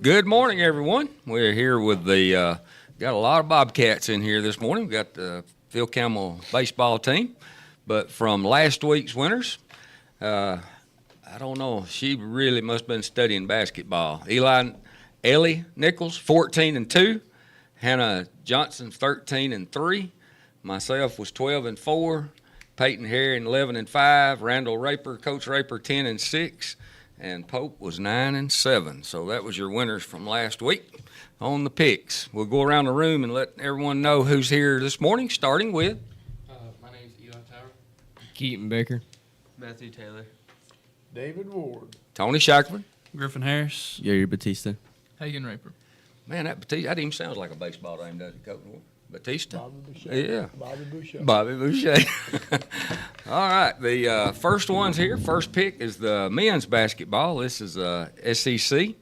Good morning, everyone. We're here with the got a lot of Bobcats in here this morning. We got the Phil Campbell baseball team, but from last week's winners, I don't know. She really must have been studying basketball. Ellie Nichols, 14-2. Hannah Johnson, 13-3. Myself was 12-4. Peyton Harry, 11-5. Randall Raper, Coach Raper, 10-6. And Pope was 9-7. So that was your winners from last week on the picks. We'll go around the room and let everyone know who's here this morning, starting with My name's Eli Tower. Keaton Baker. Matthew Taylor. David Ward. Tony Shackford. Griffin Harris. Yair Batista. Hagen Raper. Man, that Batista, that even sounds like a baseball name, doesn't it, Coach? Batista? Bobby Boucher. Yeah. Bobby Boucher. Bobby Boucher. All right, the first ones here. First pick is the men's basketball. This is SEC.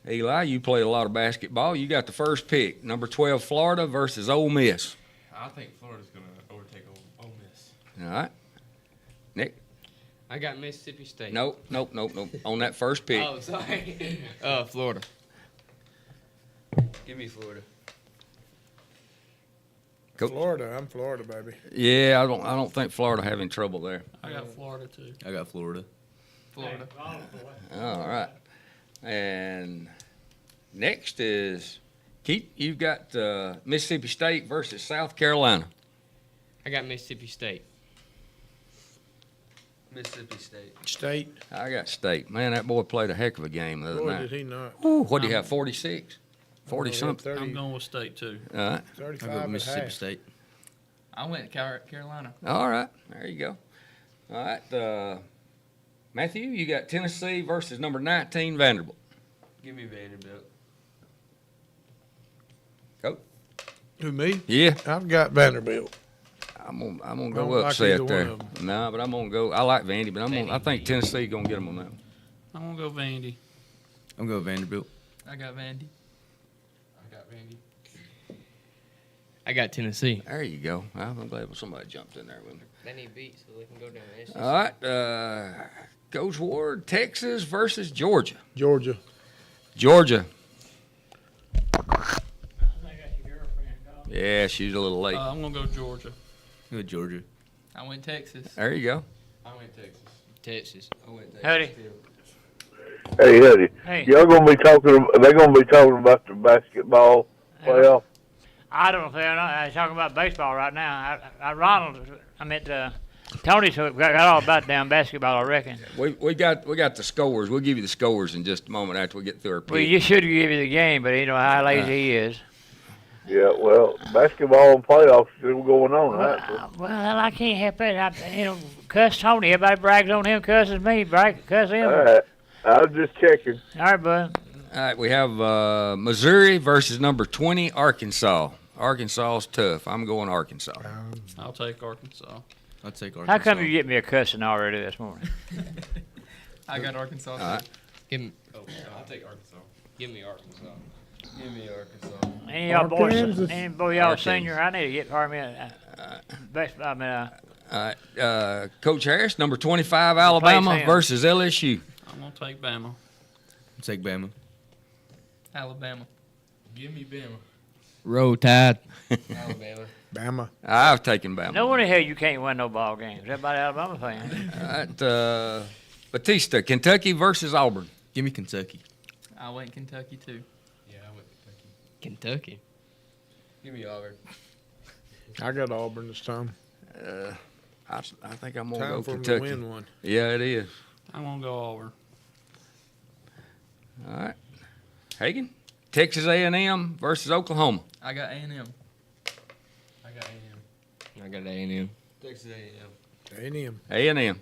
Eli, you played a lot of basketball. You got the first pick, number 12, Florida versus Ole Miss. I think Florida's going to overtake Ole Miss. All right. Nick? I got Mississippi State. Nope. On that first pick. Oh, sorry. Florida. Give me Florida. Coach? Florida. I'm Florida, baby. Yeah, I don't think Florida having trouble there. I got Florida, too. I got Florida. Florida. All right. And next is Keith. You've got Mississippi State versus South Carolina. I got Mississippi State. Mississippi State. State. I got State. Man, that boy played a heck of a game the other Boy, night. did he not. What do you have, 46? 40-something? 30, I'm going with State, too. All right. 35 I got and Mississippi half. State. I went Carolina. All right. There you go. All right. Matthew, you got Tennessee versus number 19, Vanderbilt. Give me Vanderbilt. Coach? Who, me? Yeah. I've got Vanderbilt. I'm gonna don't go like upset either there. one of No, but I'm gonna go. I like Vandy, but I think Tennessee gonna get them on that one. I'm going to go Vandy. I'm going Vanderbilt. I got Vandy. I got Vandy. I got Tennessee. There you go. I'm glad somebody jumped in there with me. They need beats so they can go down the SEC. All right. Coach Ward, Texas versus Georgia. Georgia. Georgia. Yeah, she's a little late. I'm going to go Georgia. I got Georgia. I went Texas. There you go. I went Texas. Texas. I went Texas. Howdy. Too. Hey, Hutty. Hey. Y'all gonna be talking? They're gonna be talking about the basketball playoff. I don't know if they're talking about baseball right now. Tony got all about damn basketball, I reckon. We got the scores. We'll give you the scores in just a moment after we get through our pick. Well, you should give you the game, but you know how lazy he is. Yeah, well, basketball and playoffs still going on, right? Well, I can't help it. Cuss Tony. Everybody brags on him, cusses me, cuss him. All right, I was just checking. All right, bud. All right, we have Missouri versus number 20, Arkansas. Arkansas's tough. I'm going Arkansas. I'll take Arkansas. I'll take Arkansas. How come you get me a cussing already this morning? I got Arkansas. All right. Give me, I'll take Arkansas. give me Arkansas. Give me Arkansas. Any of y'all boys, Arkansas. any boy y'all Arkansas. senior, I need to get baseball. All right. Coach Harris, number 25, Alabama him. versus LSU. I'm going to take Bama. I'll take Bama. Alabama. Give me Bama. Roll Tide. Alabama. Bama. I've taken Bama. No wonder hell you can't win no ball games. Everybody Alabama fan. All right. Batista, Kentucky versus Auburn. Give me Kentucky. I went Kentucky, too. Yeah, I went Kentucky. Kentucky. Give me Auburn. I got Auburn this time. I think I'm going to Time go for them Kentucky. to win one. Yeah, it is. I'm going to go Auburn. All right. Hagen, Texas A&M versus Oklahoma. I got A&M. I got A&M. I got A&M. Texas A&M. A&M. A&M.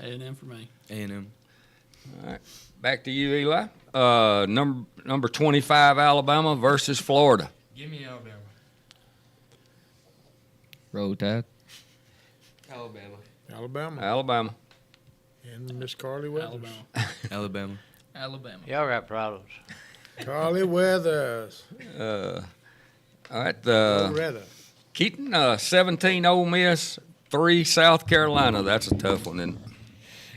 A&M for me. A&M. All right. Back to you, Eli. Number 25, Alabama versus Florida. Give me Alabama. Roll Tide. Alabama. Alabama. Alabama. And Miss Carly Weathers. Alabama. Alabama. Alabama. Y'all got problems. Carly Weathers. All right. Loretta. Keaton, 17, Ole Miss, 3, South Carolina. That's a tough one.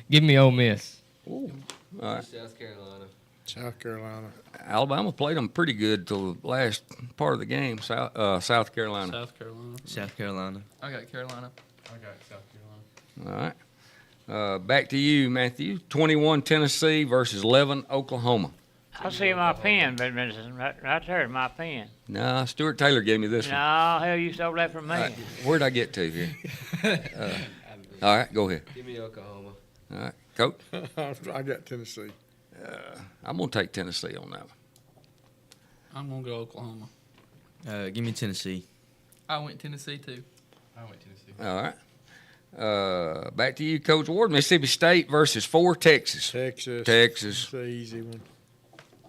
Give me Ole Miss. All right. South Carolina. South Carolina. Alabama played them pretty good till the last part of the game. South Carolina. South Carolina. South Carolina. I got Carolina. I got South Carolina. All right. Back to you, Matthew. 21 Tennessee versus 11 Oklahoma. I see my pen, but it's right there, my pen. Nah, Stuart Taylor gave me this No, one. hell, you stole that from me. All right, where'd I get to here? All right, go ahead. Give me Oklahoma. All right, Coach. I got Tennessee. I'm going to take Tennessee on that one. I'm gonna go Oklahoma. Give me Tennessee. I went Tennessee too. I went Tennessee. All right. Back to you, Coach Ward. Mississippi State versus 4 Texas. Texas. Texas. It's an easy one.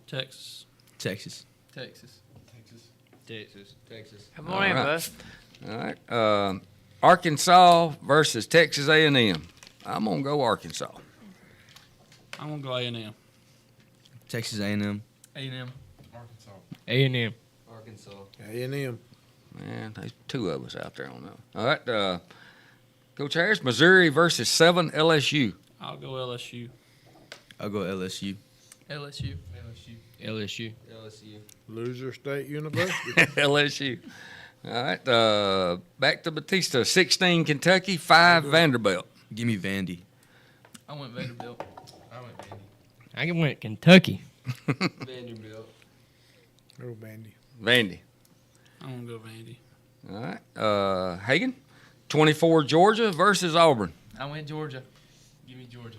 Texas. Texas. Texas. Texas. Come on in, All bud. All right. Arkansas versus Texas A&M. I'm going to go Arkansas. I'm gonna go A&M. Texas A&M. A&M. Arkansas. A&M. Arkansas. A&M. Man, there's 2 of us out there on that. All right. Coach Harris, Missouri versus 7 LSU. I'll go LSU. I'll go LSU. LSU. LSU. LSU. Loser State University. LSU. All right. Back to Batista. 16 Kentucky, 5 Vanderbilt. Give me Vandy. I went Vanderbilt. I went Vandy. I went Kentucky. Vanderbilt. Oh, Bandy. Vandy. I'm gonna go Vandy. All right. Hagan, 24 Georgia versus Auburn. I went Georgia. Give me Georgia.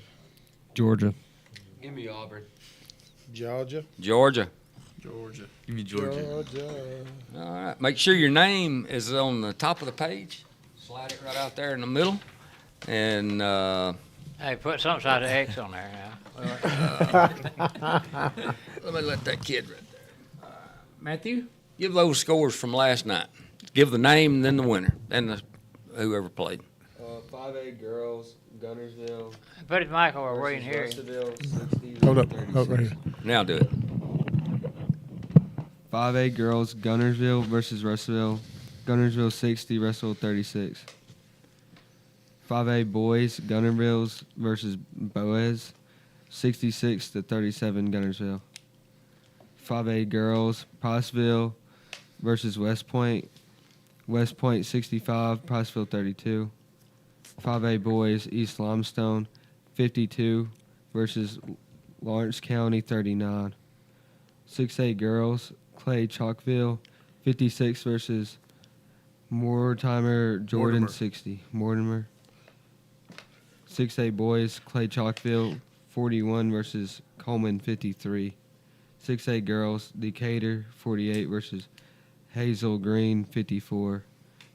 Georgia. Give me Auburn. Georgia. Georgia. Georgia. Give me Georgia. Georgia. All right. Make sure your name is on the top of the page. Slide it right out there in the middle. And Hey, put some side of X on there now. let me let that kid right there. Matthew, give those scores from last night. Give the name and then the winner and whoever played. 5A girls, Gunnersville. Put his mic over where you can hear him. Russellville, 60. Hold up. Hold right here. Now do it. 5A girls, Gunnersville versus Russellville. Gunnersville 60, Russell 36. 5A boys, Gunnersville versus Boaz, 66 to 37, Gunnersville. 5A girls, Pottsville versus West Point. West Point 65, Pottsville 32. 5A boys, East Limestone 52 versus Lawrence County 39. 6A girls, Clay Chalkville 56 versus Mortimer Jordan Mortimer. 60. Mortimer. 6A boys, Clay Chalkville 41 versus Coleman 53. 6A girls, Decatur 48 versus Hazel Green 54.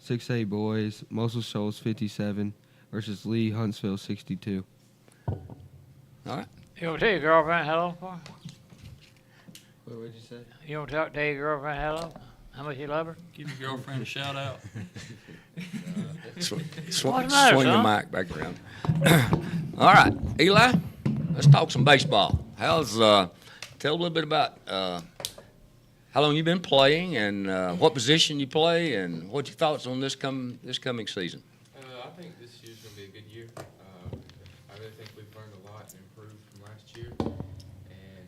6A boys, Mosul Shoals 57 versus Lee Huntsville 62. All right. You want to tell your girlfriend hello for? What would you say? You want to tell your girlfriend hello? How much you love her? Give your girlfriend a shout out. Swing What's the matter, your son? mic back around. All right, Eli, let's talk some baseball. Tell a little bit about how long you've been playing and what position you play and what your thoughts on this coming season. I think this year's going to be a good year. I really think we've learned a lot and improved from last year. And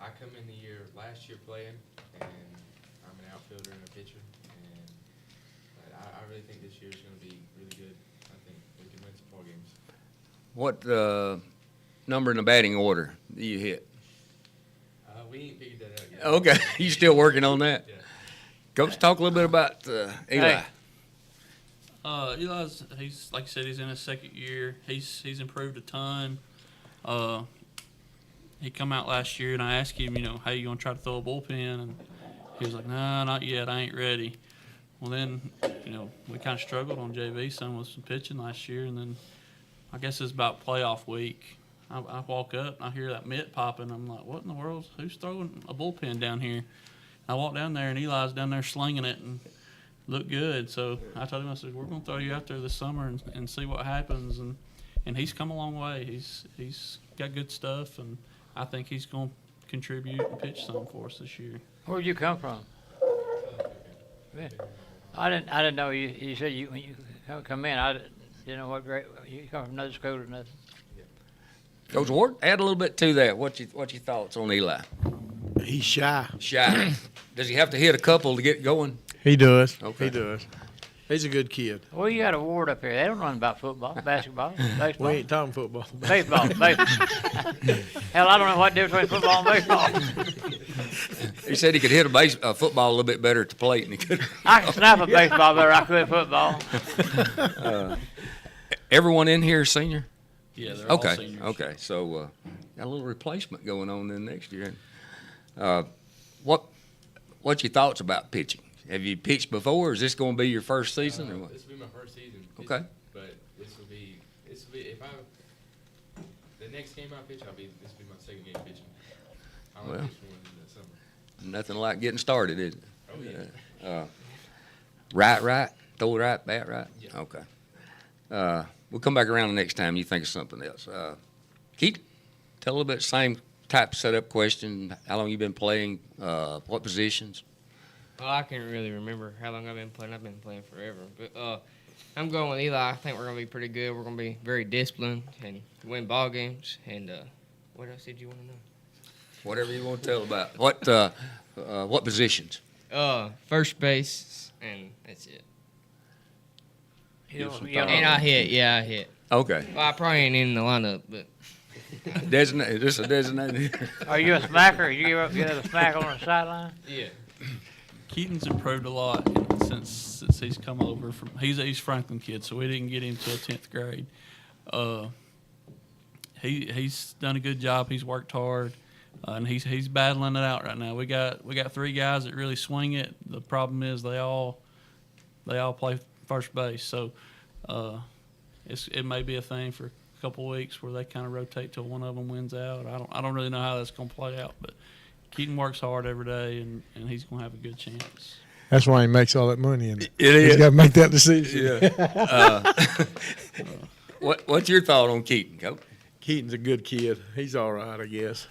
I come in the year last year playing, and I'm an outfielder and a pitcher. But I really think this year's going to be really good. I think we can win some ball games. What number in the batting order do you hit? We ain't figured that out yet. Okay, you still working on that? Yeah. Coach, talk a little bit about Eli. Hey. He's like you said, he's in his second year. He's improved a ton. He come out last year and I asked him, how you gonna try to throw a bullpen? And he was like, nah, not yet. I ain't ready. Well, then, we kind of struggled on JV some with some pitching last year, and then I guess it's about playoff week. I walk up and I hear that mitt popping. I'm like, what in the world? Who's throwing a bullpen down here? I walk down there and Eli's down there slinging it and looked good. So I told him, I said, we're going to throw you out there this summer and see what happens. And he's come a long way. He's got good stuff, and I think he's going to contribute and pitch some for us this year. Where'd you come from? Yeah. I didn't know you said when you come in. I didn't know what grade. You come from another school or nothing. Coach Ward, add a little bit to that. What's your thoughts on Eli? He's shy. Shy. Does he have to hit a couple to get going? He does. Okay. He does. He's a good kid. Well, you got a ward up here. They don't run about football, basketball, We baseball. ain't talking football. Baseball. Hell, I don't know what the difference between football and baseball. He said he could hit a football a little bit better at the plate than he could. I can snap a baseball better than I could football. Everyone in here is senior? Yeah, they're all Okay, seniors. okay. So got a little replacement going on then next year. What's your thoughts about pitching? Have you pitched before? Or is this going to be your first season or what? This will be my first season. Okay. But this will be if I the next game I pitch, this will be my second game pitching. I only Well. pitched one in the summer. Nothing like getting started, is it? Oh yeah. Right, throw it right, bat right? Yeah. Okay. We'll come back around the next time you think of something else. Keith, tell a little bit, same type of setup question. How long you been playing? What positions? Well, I can't really remember how long I've been playing. I've been playing forever. But I'm going with Eli. I think we're going to be pretty good. We're going to be very disciplined and win ball games. And what else did you want to know? Whatever you want to tell about. What positions? First base, and that's it. You some don't- And I hit. Yeah, I hit. Okay. Well, I probably ain't in the lineup, but Designated. This is a designated. Are you a smacker? You give a smack on the sideline? yeah. Keaton's improved a lot since he's come over from. He's Franklin kid, so we didn't get him till 10th grade. He's done a good job. He's worked hard, and he's battling it out right now. We got 3 guys that really swing it. The problem is they all play first base, so it may be a thing for a couple of weeks where they kind of rotate till one of them wins out. I don't really know how that's going to play out, but Keaton works hard every day, and he's going to have a good chance. That's why he makes all that money. And It he's is. got to make that decision. Yeah. What's your thought on Keaton, Coach? Keaton's a good kid. He's all right, I guess.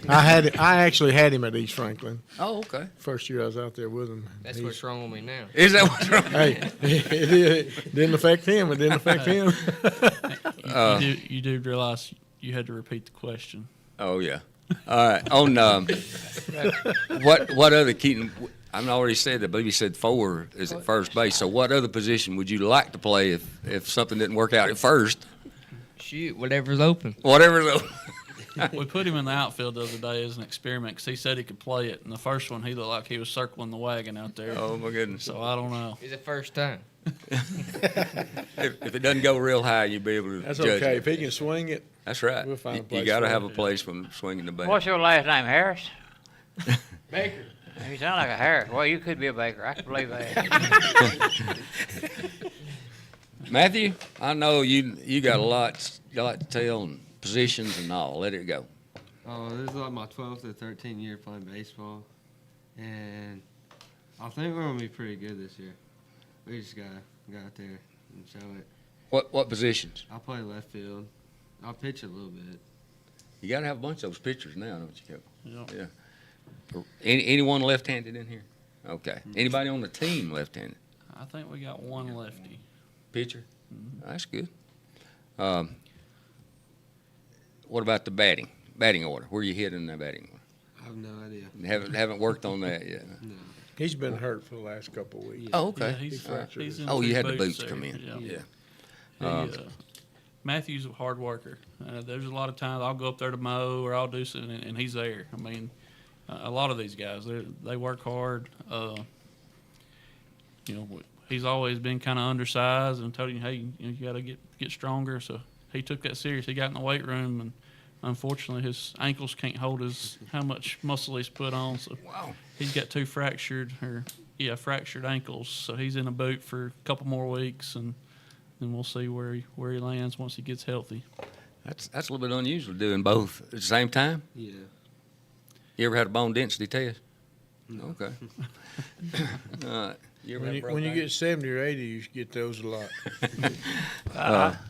I actually had him at East Franklin. Oh, okay. First year I was out there with him. That's what's wrong with me now. Is that what's wrong? Hey, it didn't affect him. It didn't affect him. You do realize you had to repeat the question. Oh yeah. All right. On what other Keaton? I've already said that. I believe you said 4 is at first base. So what other position would you like to play if something didn't work out at first? Shoot, whatever's open. Whatever. We put him in the outfield the other day as an experiment because he said he could play it. And the first one, he looked like he was circling the wagon out there. Oh my goodness. So I don't know. It's the first time. If it doesn't go real high, you'll be able to That's judge okay. it. If he can swing it, That's right. We'll find a You place got to for have him. a place from swinging the bat. What's your last name, Harris? Baker. You sound like a Harris. Well, you could be a baker. I can believe that. Matthew, I know you got a lot to tell and positions and all. Let it go. Oh, this is like my 12th or 13th year playing baseball, and I think we're gonna be pretty good this year. We just gotta go out there and show it. What positions? I play left field. I'll pitch a little bit. You got to have a bunch of those pitchers now, don't you, Kevin? Yeah. Yeah. Anyone left-handed in here? Okay. Anybody on the team left-handed? I think we got one lefty. Pitcher? That's good. What about the batting order? Where you hit in the batting order? I have no idea. Haven't worked on that yet. No. he's been hurt for the last couple of weeks. Oh, okay. Yeah, he's fractured he's his- in Oh, you two had the boots there. come in. Yeah. Yeah. He, Matthew's a hard worker. There's a lot of times I'll go up there to mow or I'll do something, and he's there. I mean, a lot of these guys, they work hard. He's always been kind of undersized and told him, hey, you got to get stronger. So he took that serious. He got in the weight room, and unfortunately his ankles can't hold how much muscle he's put on. So Wow. he's got 2 fractured ankles. So he's in a boot for a couple more weeks, and then we'll see where he lands once he gets healthy. That's a little bit unusual doing both at the same time. Yeah. You ever had a bone density test? No. Okay. All right. You ever When had you, a when you broke get 70 or 80, you should get those a lot.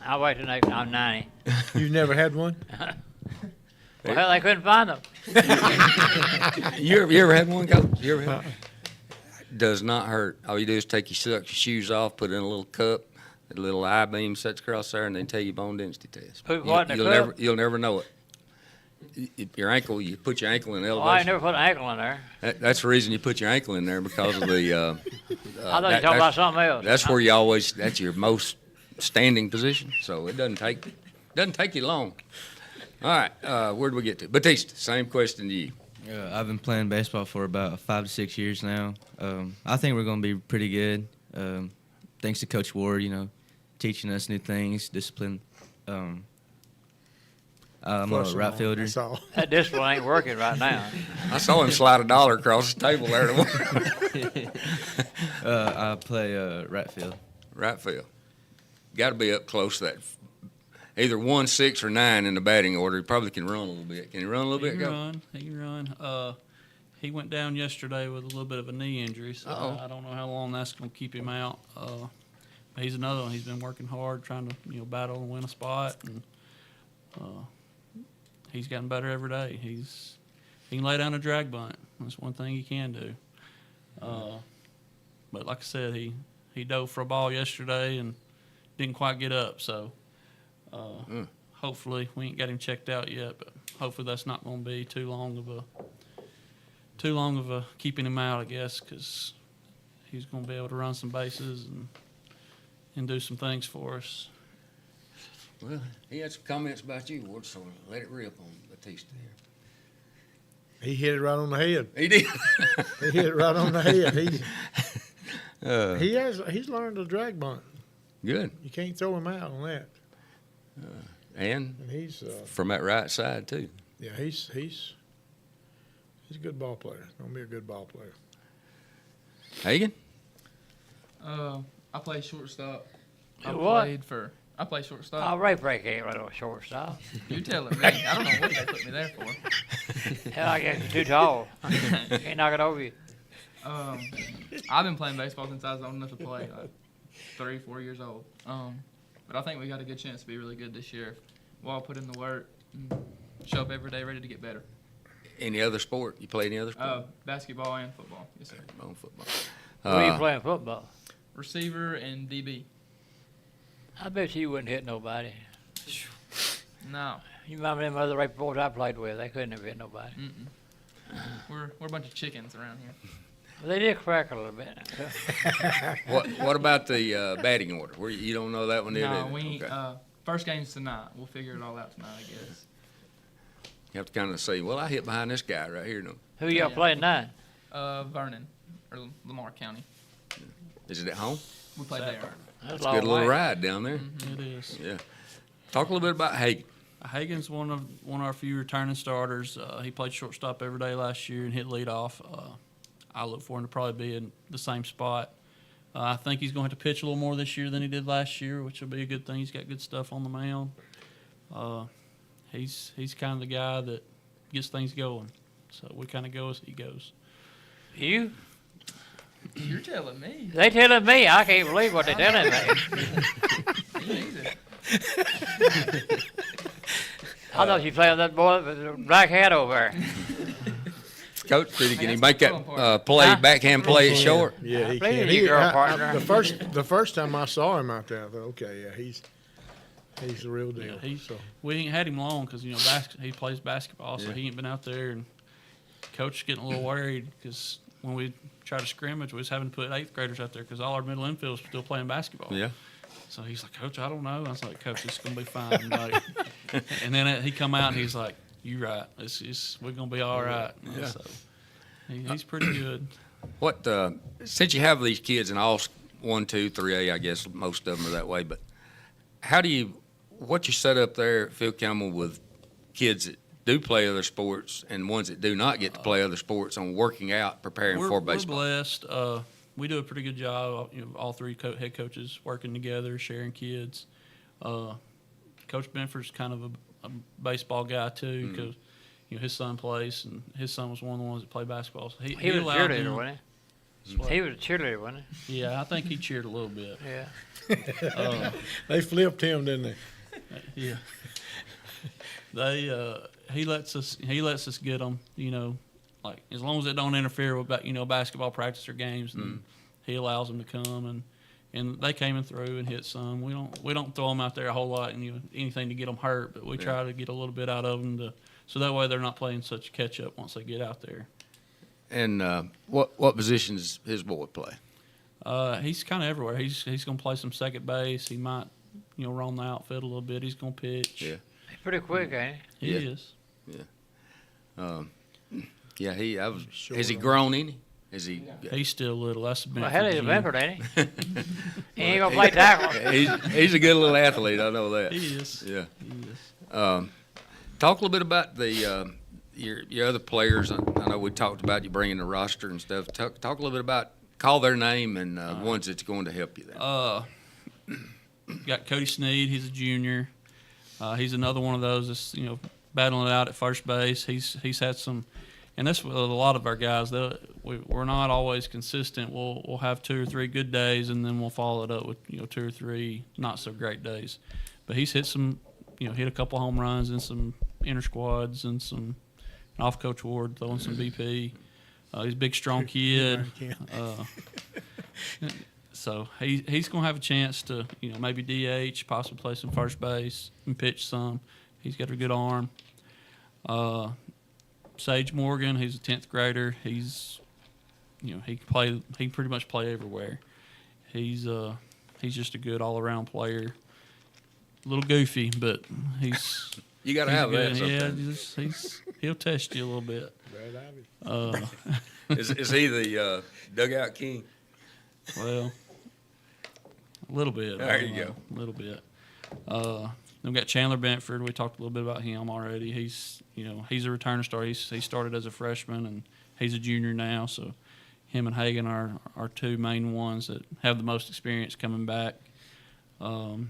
I'll wait till next. I'm 90. You've never had one? Well, they couldn't find them. ankle? You ever had one, Coach? You ever had? Does not hurt. All you do is take your shoes off, put it in a little cup. The little I-beam sits across there, and they tell you bone density test. Put what in the you'll cup? You'll never know it. your ankle, you put your ankle in Oh, I ain't elevation. never put an ankle in there. That's the reason you put your ankle in there because of the. I thought you were talking about something else. That's where that's your most standing position. So it doesn't take you long. All right, where do we get to? Batista, same question to you. I've been playing baseball for about 5 to 6 years now. I think we're going to be pretty good. Thanks to Coach Ward, teaching us new things, discipline. I'm a right fielder. That's all. That discipline ain't working right now. I saw him slide $1 across the table there. I play right field. Right field. Got to be up close to that. Either 1, 6, or 9 in the batting order. He probably can run a little bit. Can he run a little bit? He can run. He went down yesterday with a little bit of a knee injury, so Uh-oh. I don't know how long that's going to keep him out. But he's another one. He's been working hard, trying to battle and win a spot, and he's gotten better every day. He can lay down a drag bunt. That's one thing he can do. But like I said, he dove for a ball yesterday and didn't quite get up. So hopefully we ain't got him checked out yet, but hopefully that's not going to be too long of a keeping him out, I guess, because he's going to be able to run some bases and do some things for us. Well, he had some comments about you, Ward, so let it rip on Batista here. He hit it right on the head. He did. He hit it right on the head. He's learned to drag bunt. Good. You can't throw him out on that. And And he's from that right side, too. yeah, he's a good ball player. Gonna be a good ball player. Hagen? I play shortstop. What? I play shortstop. Oh, Ray Break ain't right on shortstop. You telling me? I don't know what they put me there for. Hell, I guess you're too tall. Can't knock it over you. I've been playing baseball since I was old enough to play, like 3, 4 years old. But I think we got a good chance to be really good this year. We'll all put in the work and show up every day ready to get better. Any other sport? You play any other sport? Basketball and football. Yes, sir. On football. Where you playing football? Receiver and DB. I bet you wouldn't hit nobody. No. You remember them other rape boys I played with? They couldn't have hit nobody. We're a bunch of chickens around here. Well, they did crack a little bit. What about the batting order? You don't know that one, did No, you? we Okay. first game's tonight. We'll figure it all out tonight, I guess. You have to kind of say, well, I hit behind this guy right here. No, Who y'all playing tonight? Vernon or Lamar County. is it at home? We play there. That's It's a good little ride down there. It is. Yeah. Talk a little bit about Hagen. Hagen's one of our few returning starters. He played shortstop every day last year and hit leadoff. I look for him to probably be in the same spot. I think he's going to pitch a little more this year than he did last year, which will be a good thing. He's got good stuff on the mound. He's kind of the guy that gets things going. So we kind of go as he goes. You? You're telling me. They telling me. I can't believe what they telling me. Me neither. I thought you played with that boy with the black hat over there. Coach, can he that's make my that part. play, Huh? backhand play it short? Yeah, he played can. with you, girl partner. The first time I saw him out there, I thought, okay, yeah, he's the real deal. Yeah, so we ain't had him long because he plays basketball, so he ain't been out there. And coach getting a little worried because when we try to scrimmage, we was having to put 8th graders out there because all our middle infielders still playing basketball. Yeah. So he's like, Coach, I don't know. I was like, Coach, it's gonna be fine. Like, and then he come out and he's like, You right? We're gonna be all right. Yeah. So he's pretty good. What since you have these kids in all 1, 2, 3A, I guess most of them are that way. But what you set up there at Phil Campbell with kids that do play other sports and ones that do not get to play other sports on working out, preparing for baseball? We're blessed. We do a pretty good job. All 3 head coaches working together, sharing kids. Coach Benford's kind of a baseball guy too, because his son plays, and his son was one of the ones that played basketball. So He was a allowed cheerleader, him- wasn't he? He was a cheerleader, wasn't Yeah, I think he cheered a little bit. he? Yeah. they flipped him, didn't they? Yeah. He lets us get them, like as long as it don't interfere with basketball practice or games, and he allows them to come, and they came through and hit some. We don't throw them out there a whole lot and anything to get them hurt, but we try to get a little bit out of them so that way they're not playing such catch up once they get out there. And what position does his boy play? He's kind of everywhere. He's going to play some second base. He might, roam the outfield a little bit. He's going to pitch. Yeah. He's pretty quick, ain't he? He Yeah. is. Yeah, has he on. grown any? Is he? He's still little. That's the Well, benefit. hell, he's a of Bedford, Jim. ain't he? He ain't gonna play tackle. He's a good little athlete. I know that. He is. Yeah. He is. Talk a little bit about the your other players. I know we talked about you bringing the roster and stuff. Talk a little bit about call their name and ones that's going to help you. Then. Got Cody Sneed. He's a junior. He's another one of those that's battling it out at first base. He's had some, and that's with a lot of our guys. We're not always consistent. We'll have 2 or 3 good days, and then we'll follow it up with 2 or 3 not so great days. But he's hit some, hit a couple home runs in some inter squads and some off Coach Ward throwing some BP. He's a big, strong kid. So he's going to have a chance to, maybe DH, possibly play some first base and pitch some. He's got a good arm. Sage Morgan, he's a 10th grader. He's, he can pretty much play everywhere. He's just a good all-around player. A little goofy, but he's You got to have that. yeah. Sometimes. He'll test you a little bit. Is he the dugout king? Well, a little bit. There you go. A little bit. Then we got Chandler Bentford. We talked a little bit about him already. He's a returning star. He started as a freshman and he's a junior now. So him and Hagan are 2 main ones that have the most experience coming back. He'll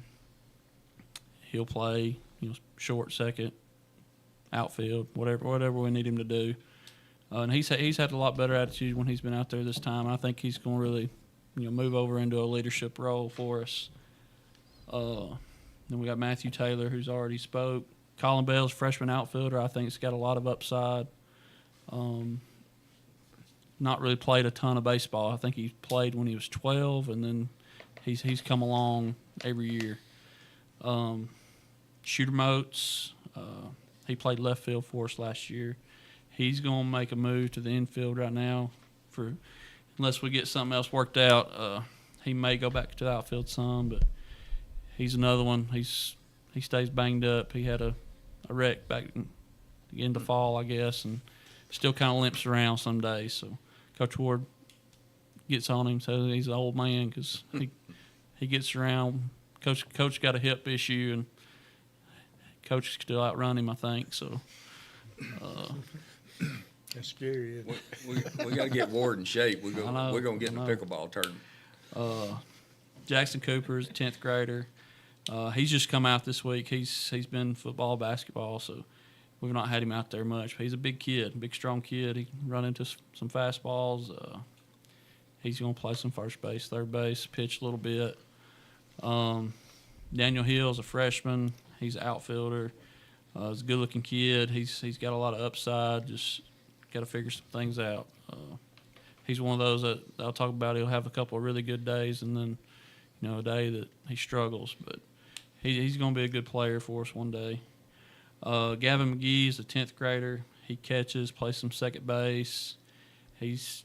play short, second, outfield, whatever we need him to do. And he's had a lot better attitude when he's been out there this time. I think he's going to really move over into a leadership role for us. Then we got Matthew Taylor, who's already spoke. Colin Bell's freshman outfielder. I think he's got a lot of upside. Not really played a ton of baseball. I think he played when he was 12, and then he's come along every year. Shooter Moats, he played left field for us last year. He's going to make a move to the infield right now unless we get something else worked out. He may go back to the outfield some, but he's another one. He stays banged up. He had a wreck back in the fall, I guess, and still kind of limps around some days. So Coach Ward gets on him, says he's an old man because he gets around. Coach got a hip issue, and Coach can still outrun him, I think. So That's scary, isn't it? We got to get Ward in shape. We're I know, going to get in I the know. pickleball tournament. Jackson Cooper is a 10th grader. He's just come out this week. He's been football, basketball, so we've not had him out there much. But he's a big kid, big, strong kid. He can run into some fastballs. He's going to play some first base, third base, pitch a little bit. Daniel Hill's a freshman. He's an outfielder. He's a good-looking kid. He's got a lot of upside. Just got to figure some things out. He's one of those that I'll talk about. He'll have a couple of really good days, and then a day that he struggles. But he's going to be a good player for us one day. Gavin McGee's a 10th grader. He catches, plays some second base. He's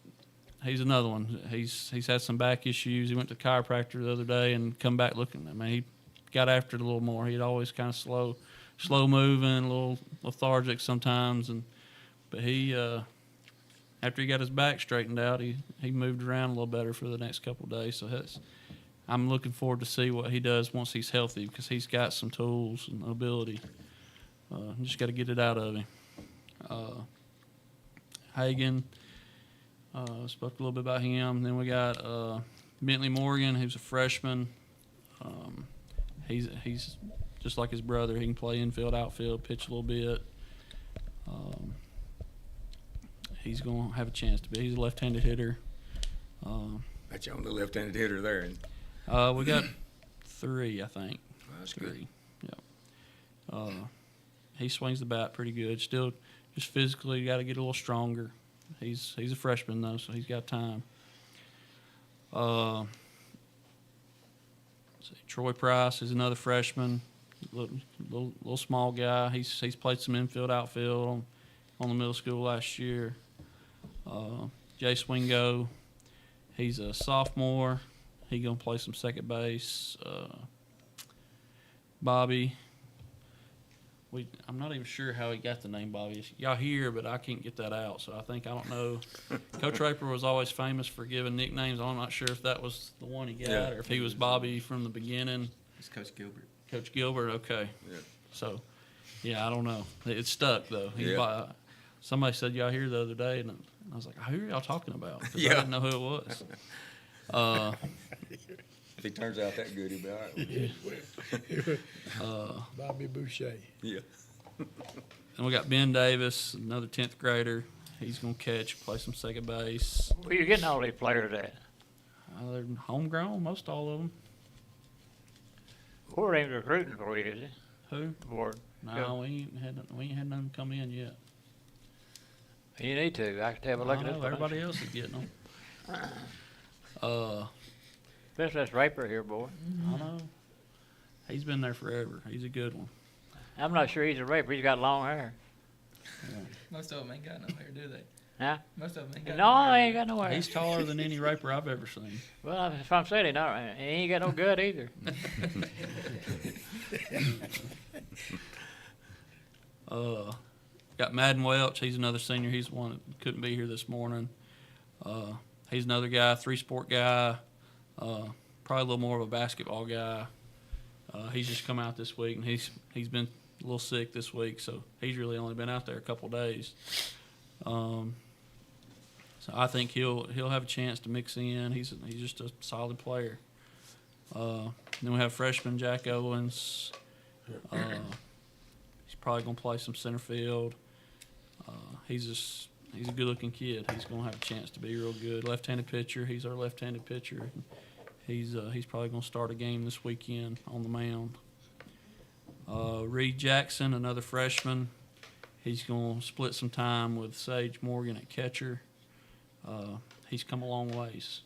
another one. He's had some back issues. He went to the chiropractor the other day and come back looking. I mean, he got after it a little more. He'd always kind of slow moving, a little lethargic sometimes, but he after he got his back straightened out, he moved around a little better for the next couple of days. So I'm looking forward to see what he does once he's healthy because he's got some tools and ability. Just got to get it out of him. Hagan, spoke a little bit about him. Then we got Bentley Morgan, who's a freshman. He's just like his brother. He can play infield, outfield, pitch a little bit. He's going to have a chance to be. He's a left-handed hitter. That's your only left-handed hitter there. We got 3, I think. That's 3. good. Yeah. He swings the bat pretty good. Still, just physically, got to get a little stronger. He's a freshman though, so he's got time. Troy Price is another freshman. little small guy. He's played some infield, outfield on the middle school last year. Jay Swingo, he's a sophomore. He gonna play some second base. Bobby, I'm not even sure how he got the name Bobby. Y'all hear, but I can't get that out. So I don't know. Coach Raper was always famous for giving nicknames. I'm not sure if that was the one he got or if he was Bobby from the beginning. It's Coach Gilbert. Coach Gilbert, okay. Yeah. So, yeah, I don't know. It stuck though. Somebody said y'all here the other day, and I was like, who are y'all talking about? 'Cause I didn't know who it was. If he turns out that good, he'll be all right. Bobby Boucher. Yeah. And we got Ben Davis, another 10th grader. He's going to catch, play some second base. Where you getting all these players at? They're homegrown, most all of them. Ward ain't recruiting for you, is he? Who? Ward. No, we ain't had none come in yet. You need to. I could have a look I at know, this. everybody else is getting them. Especially this Raper here, boy. I know. He's been there forever. He's a good one. I'm not sure he's a Raper. He's got long hair. Most of them ain't got no hair, do they? Huh? Most of them ain't got No, no hair. he ain't got no hair. He's taller than any Raper I've ever seen. Well, if I'm saying it, no, he ain't got no gut either. Got Madden Welch. He's another senior. He's the one that couldn't be here this morning. He's another guy, 3-sport guy, probably a little more of a basketball guy. He's just come out this week, and he's been a little sick this week, so he's really only been out there a couple days. So I think he'll have a chance to mix in. He's just a solid player. Then we have freshman Jack Owens. He's probably gonna play some center field. He's a good-looking kid. He's gonna have a chance to be real good. Left-handed pitcher. He's our left-handed pitcher. He's probably gonna start a game this weekend on the mound. Reed Jackson, another freshman. He's gonna split some time with Sage Morgan at catcher. He's come a long ways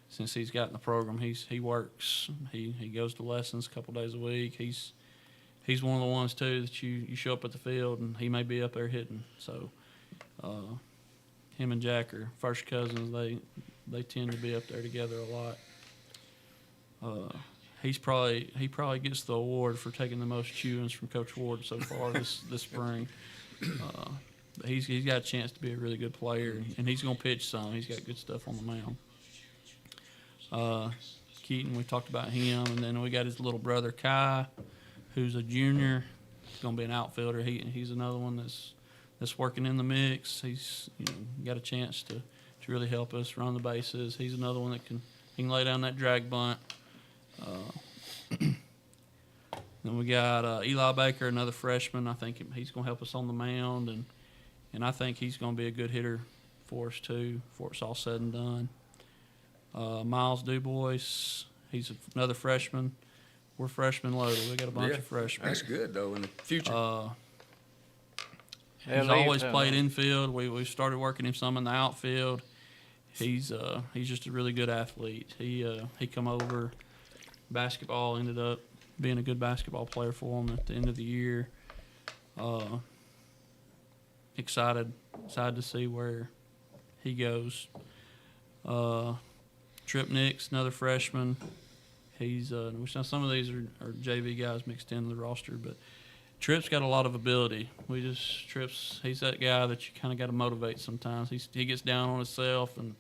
since he's got in the program. He works. He goes to lessons a couple days a week. He's one of the ones too that you show up at the field and he may be up there hitting. So him and Jack are first cousins. They tend to be up there together a lot. He probably gets the award for taking the most chewings from Coach Ward so far this spring. But he's got a chance to be a really good player, and he's going to pitch some. He's got good stuff on the mound. Keaton, we talked about him, and then we got his little brother Kai, who's a junior. He's going to be an outfielder. He's another one that's working in the mix. He's got a chance to really help us run the bases. He's another one that can lay down that drag bunt. Then we got Eli Baker, another freshman. I think he's going to help us on the mound, and I think he's going to be a good hitter for us too before it's all said and done. Miles DuBois, he's another freshman. We're freshman loaded. We got a bunch of freshmen. That's good though in the future. He's always played infield. We started working him some in the outfield. He's just a really good athlete. He come over. Basketball ended up being a good basketball player for him at the end of the year. Excited to see where he goes. Trip Nix, another freshman. He's some of these are JV guys mixed into the roster, but Tripp's got a lot of ability. He's that guy that you kind of got to motivate sometimes. He gets down on himself and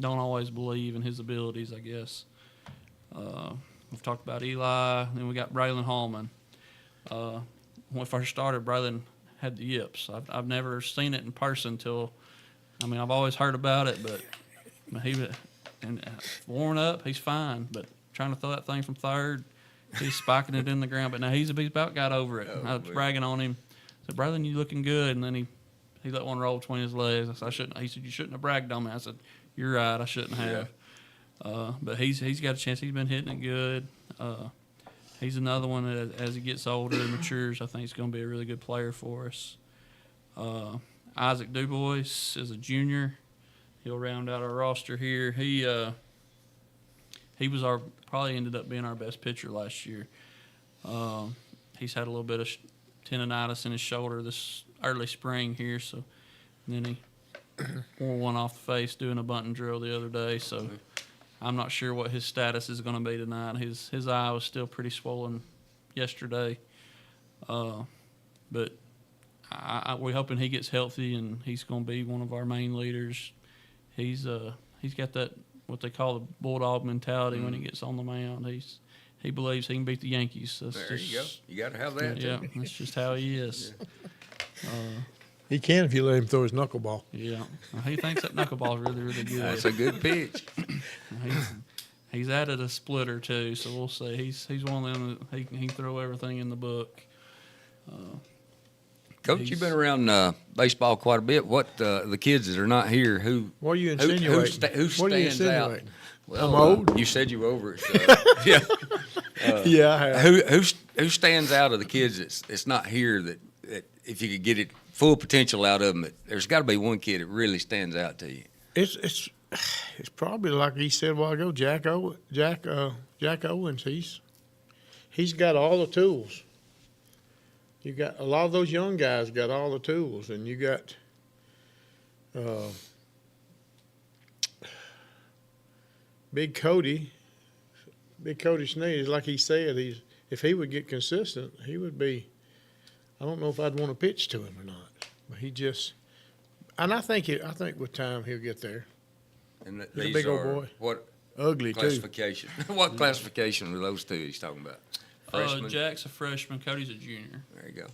don't always believe in his abilities, I guess. We've talked about Eli. Then we got Braylon Hallman. When we first started, Braylon had the yips. I've never seen it in person I've always heard about it, but warming up, he's fine. But trying to throw that thing from third, he's spiking it in the ground. But now he's about got over it. I was bragging on him. I said, Braylon, you looking good. And then he let one roll between his legs. I said, I shouldn't. He said, you shouldn't have bragged on me. I said, you're right, I shouldn't have. But he's got a chance. He's been hitting it good. He's another one that as he gets older and matures, I think he's going to be a really good player for us. Isaac DuBois is a junior. He'll round out our roster here. He's he was probably ended up being our best pitcher last year. He's had a little bit of tendonitis in his shoulder this early spring here, so and then he wore one off the face doing a bunting drill the other day. So I'm not sure what his status is going to be tonight. His eye was still pretty swollen yesterday, but we're hoping he gets healthy and he's going to be one of our main leaders. He's got that what they call the bulldog mentality when he gets on the mound. He believes he can beat the Yankees. There you go. You got to have that. Yeah, too. that's just how he is. He can if you let him throw his knuckleball. Yeah, he thinks that knuckleball is really, really good. That's a good pitch. He's added a splitter too, so we'll see. He's one of them that he can throw everything in the book. Coach, you've been around baseball quite a bit. What the kids that are not here, who? What are you Who insinuating? who What are you stands out? insinuating? Well, I'm old? You said you were over it. So, yeah. Yeah, I have. Who stands out of the kids that's not here that if you could get it full potential out of them, there's got to be one kid that really stands out to you. It's probably like he said a while ago, Jack Owens. He's got all the tools. You got a lot of those young guys got all the tools, and you got Big Cody Sneed. Like he said, if he would get consistent, he would be. I don't know if I'd want to pitch to him or not, but he just. And I think with time he'll get there. And He's a these big old are boy. What Ugly too. classification? What classification were those two he's talking about? Freshman. Jack's a freshman. Cody's a junior. There you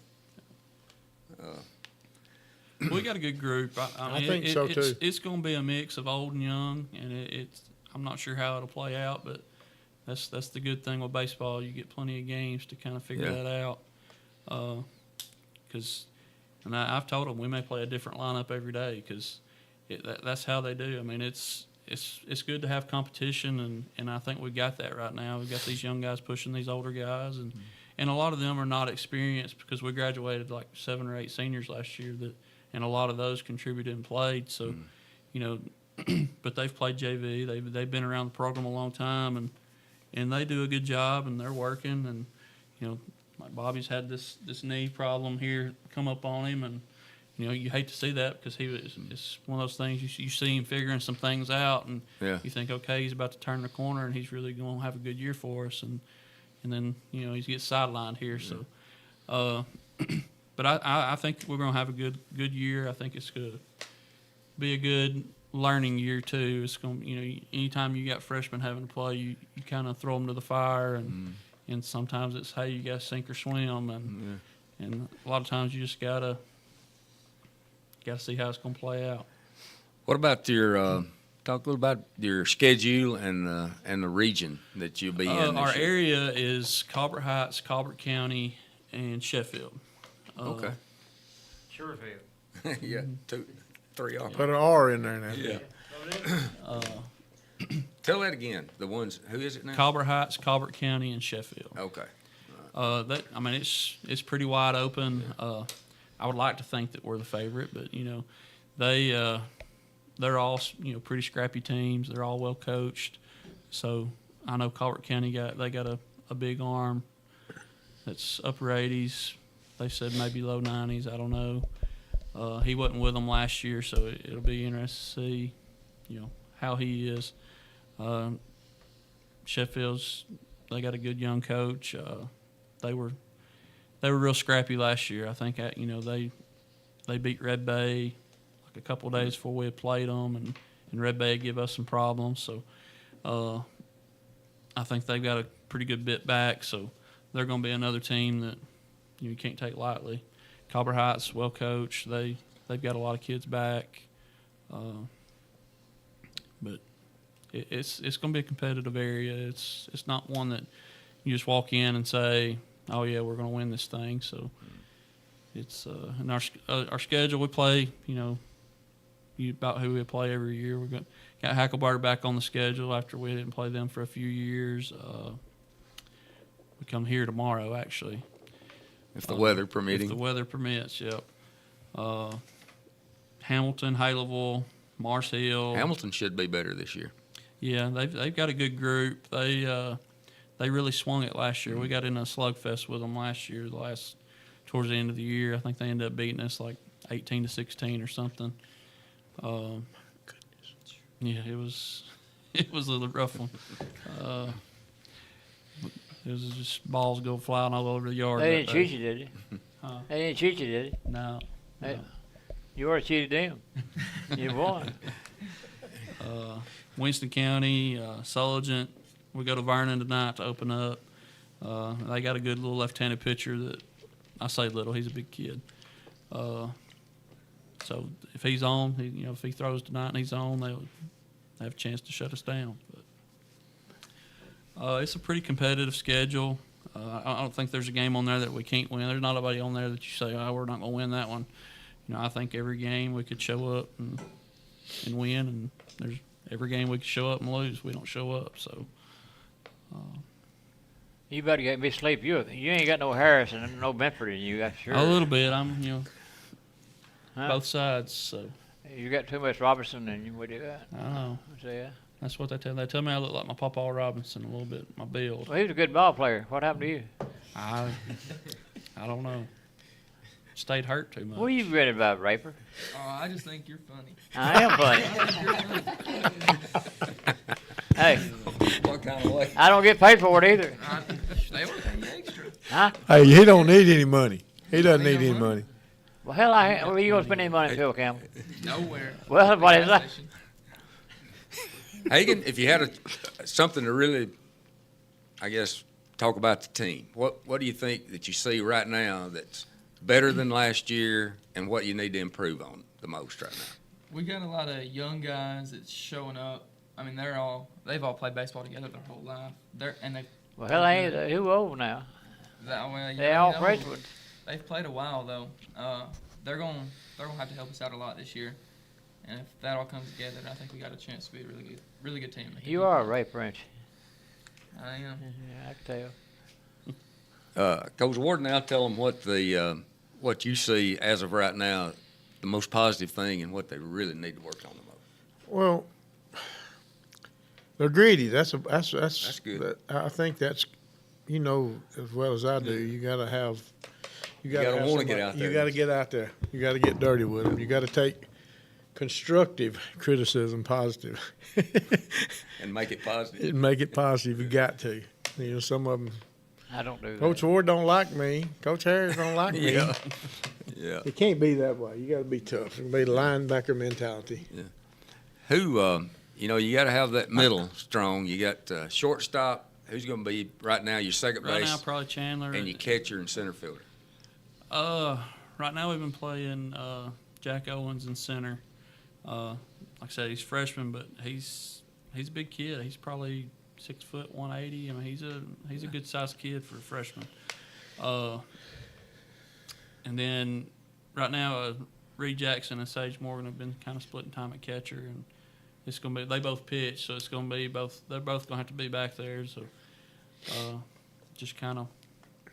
go. We got a good group. I mean, think so, too. It's going to be a mix of old and young, and I'm not sure how it'll play out, but that's the good thing with baseball. You get plenty of games to kind of figure that out. And I've told them we may play a different lineup every day because that's how they do. I mean, it's good to have competition, and I think we got that right now. We've got these young guys pushing these older guys, and a lot of them are not experienced because we graduated like 7 or 8 seniors last year and a lot of those contributed and played. So, but they've played JV. They've been around the program a long time, and they do a good job, and they're working. And like Bobby's had this knee problem here come up on him, and you hate to see that because it's one of those things you see him figuring some things out, and you think, okay, he's about to turn the corner, and he's really going to have a good year for us, and then he gets sidelined here. So, but I think we're going to have a good year. I think it's going to be a good learning year too. It's going to, anytime you got freshmen having to play, you kind of throw them to the fire, and sometimes it's hey, you got to sink or swim, and a lot of times you just gotta see how it's going to play out. What about your talk a little about your schedule and the region that you'll be in? Our this year? area is Colbert Heights, Colbert County, and Sheffield. Okay. Sherfield. Yeah, 2, 3 are. Put an R in there now. Yeah. Tell that again. The ones. Who is it now? Colbert Heights, Colbert County, and Sheffield. Okay. It's pretty wide open. I would like to think that we're the favorite, but they're all pretty scrappy teams. They're all well coached. So I know Colbert County got a big arm that's upper 80s. They said maybe low 90s. I don't know. He wasn't with them last year, so it'll be interesting to see how he is. Sheffield's they got a good young coach. They were real scrappy last year. I think they beat Red Bay like a couple of days before we had played them, and Red Bay gave us some problems. So I think they've got a pretty good bit back. So they're going to be another team that you can't take lightly. Colbert Heights, well coached. They've got a lot of kids back, but it's going to be a competitive area. It's not one that you just walk in and say, oh yeah, we're going to win this thing. So it's in our schedule. We play about who we play every year. We got Hacklebarter back on the schedule after we didn't play them for a few years. We come here tomorrow actually. If the weather permitting. If the weather permits, yep. Hamilton, Haleville, Mars Hill. Hamilton should be better this year. Yeah, they've got a good group. They really swung it last year. We got in a slugfest with them last year. Towards the end of the year, I think they ended up beating us like 18-16 or something. Yeah, it was a little rough one. It was just balls go flying all over the yard. They didn't cheat you, did they? Huh? They didn't cheat you, did they? No. Hey, you already cheated them. You won. Winston County, Sulligent. We go to Vernon tonight to open up. They got a good little left-handed pitcher that I say little. He's a big kid. So if he's on, if he throws tonight and he's on, they'll have a chance to shut us down. But it's a pretty competitive schedule. I don't think there's a game on there that we can't win. There's not nobody on there that you say, "Oh, we're not going to win that one." I think every game we could show up and win, and there's every game we could show up and lose. We don't show up, so. You better get me sleep. You ain't got no Harrison and no Benford in you, that's sure. A little bit. I'm, Huh? both sides. So You got too much Robertson and you would do that. I know. So, yeah. That's what they tell me. They tell me I look like my Papa Robinson a little bit. My build. Well, he was a good ball player. What happened to you? I don't know. Stayed hurt too much. What are you read about, Raper? Oh, I just think you're funny. I am funny. Hey, What kind of way? I don't get paid for it either. They want to pay you extra. Huh? Hey, he don't need any money. He doesn't need any money. Well, hell, where you going to spend any money, Phil Campbell? Nowhere. Well, what is that? Hagan, if you had something to really, I guess, talk about the team, what do you think that you see right now that's better than last year, and what you need to improve on the most right now? We got a lot of young guys that's showing up. I mean, they've all played baseball together their whole life. Well, hell, ain't who old now? They all freshmen. They've played a while though. They're going to have to help us out a lot this year. And if that all comes together, I think we got a chance to be a really good team. You are a Raper, aren't you? I am. Yeah, I can tell. Coach Ward, now tell them what you see as of right now, the most positive thing, and what they really need to work on the most. Well, they're greedy. That's good. I think that's, as well as I do. You got to have. You got gotta to wanna get out there. You got to get out there. You got to get dirty with them. You got to take constructive criticism positive. And make it positive. And make it positive. You got to. Some of them. I don't do that. Coach Ward don't like me. Coach Harris don't like me. Yeah. Yeah. It can't be that way. You got to be tough. It can be the linebacker mentality. Yeah. Who, you got to have that middle strong. You got shortstop. Who's going to be right now your second Right base? now, probably Chandler. And your catcher and center fielder. Right now we've been playing Jack Owens in center. Like I said, he's freshman, but he's a big kid. He's probably 6 foot 180. I mean, he's a good sized kid for a freshman. And then right now, Reed Jackson and Sage Morgan have been kind of splitting time at catcher, and it's gonna be they both pitch, so it's gonna be both. They're both gonna have to be back there. So just kind of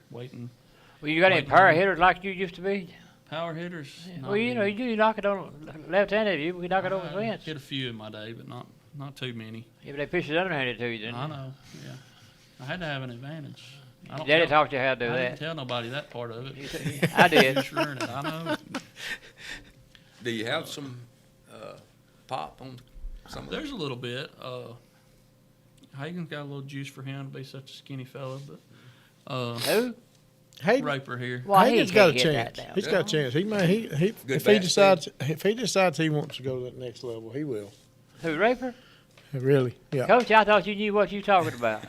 waiting. Well, you got any power hitters like you used to be? Power hitters. Well, you knock it on left-handed. We knock it over the fence. Hit a few in my day, but not too many. Yeah, but they pitched it underhanded to you, didn't I they? know. Yeah, I had to have an advantage. Daddy taught you how to do I that. didn't tell nobody that part of it. I did. Just ruined it. I know. Do you have some pop on some of There's a little bit. Hagen's got a little juice for him to be such a skinny fella, but Who? Hayden, Raper here. Well, Hayden's he got a can't get that chance. down. He's got a chance. He may. Good If he bat decides he wants to go to that next level, he will. Who, Raper? Really? Yeah. Coach, I thought you knew what you talking about.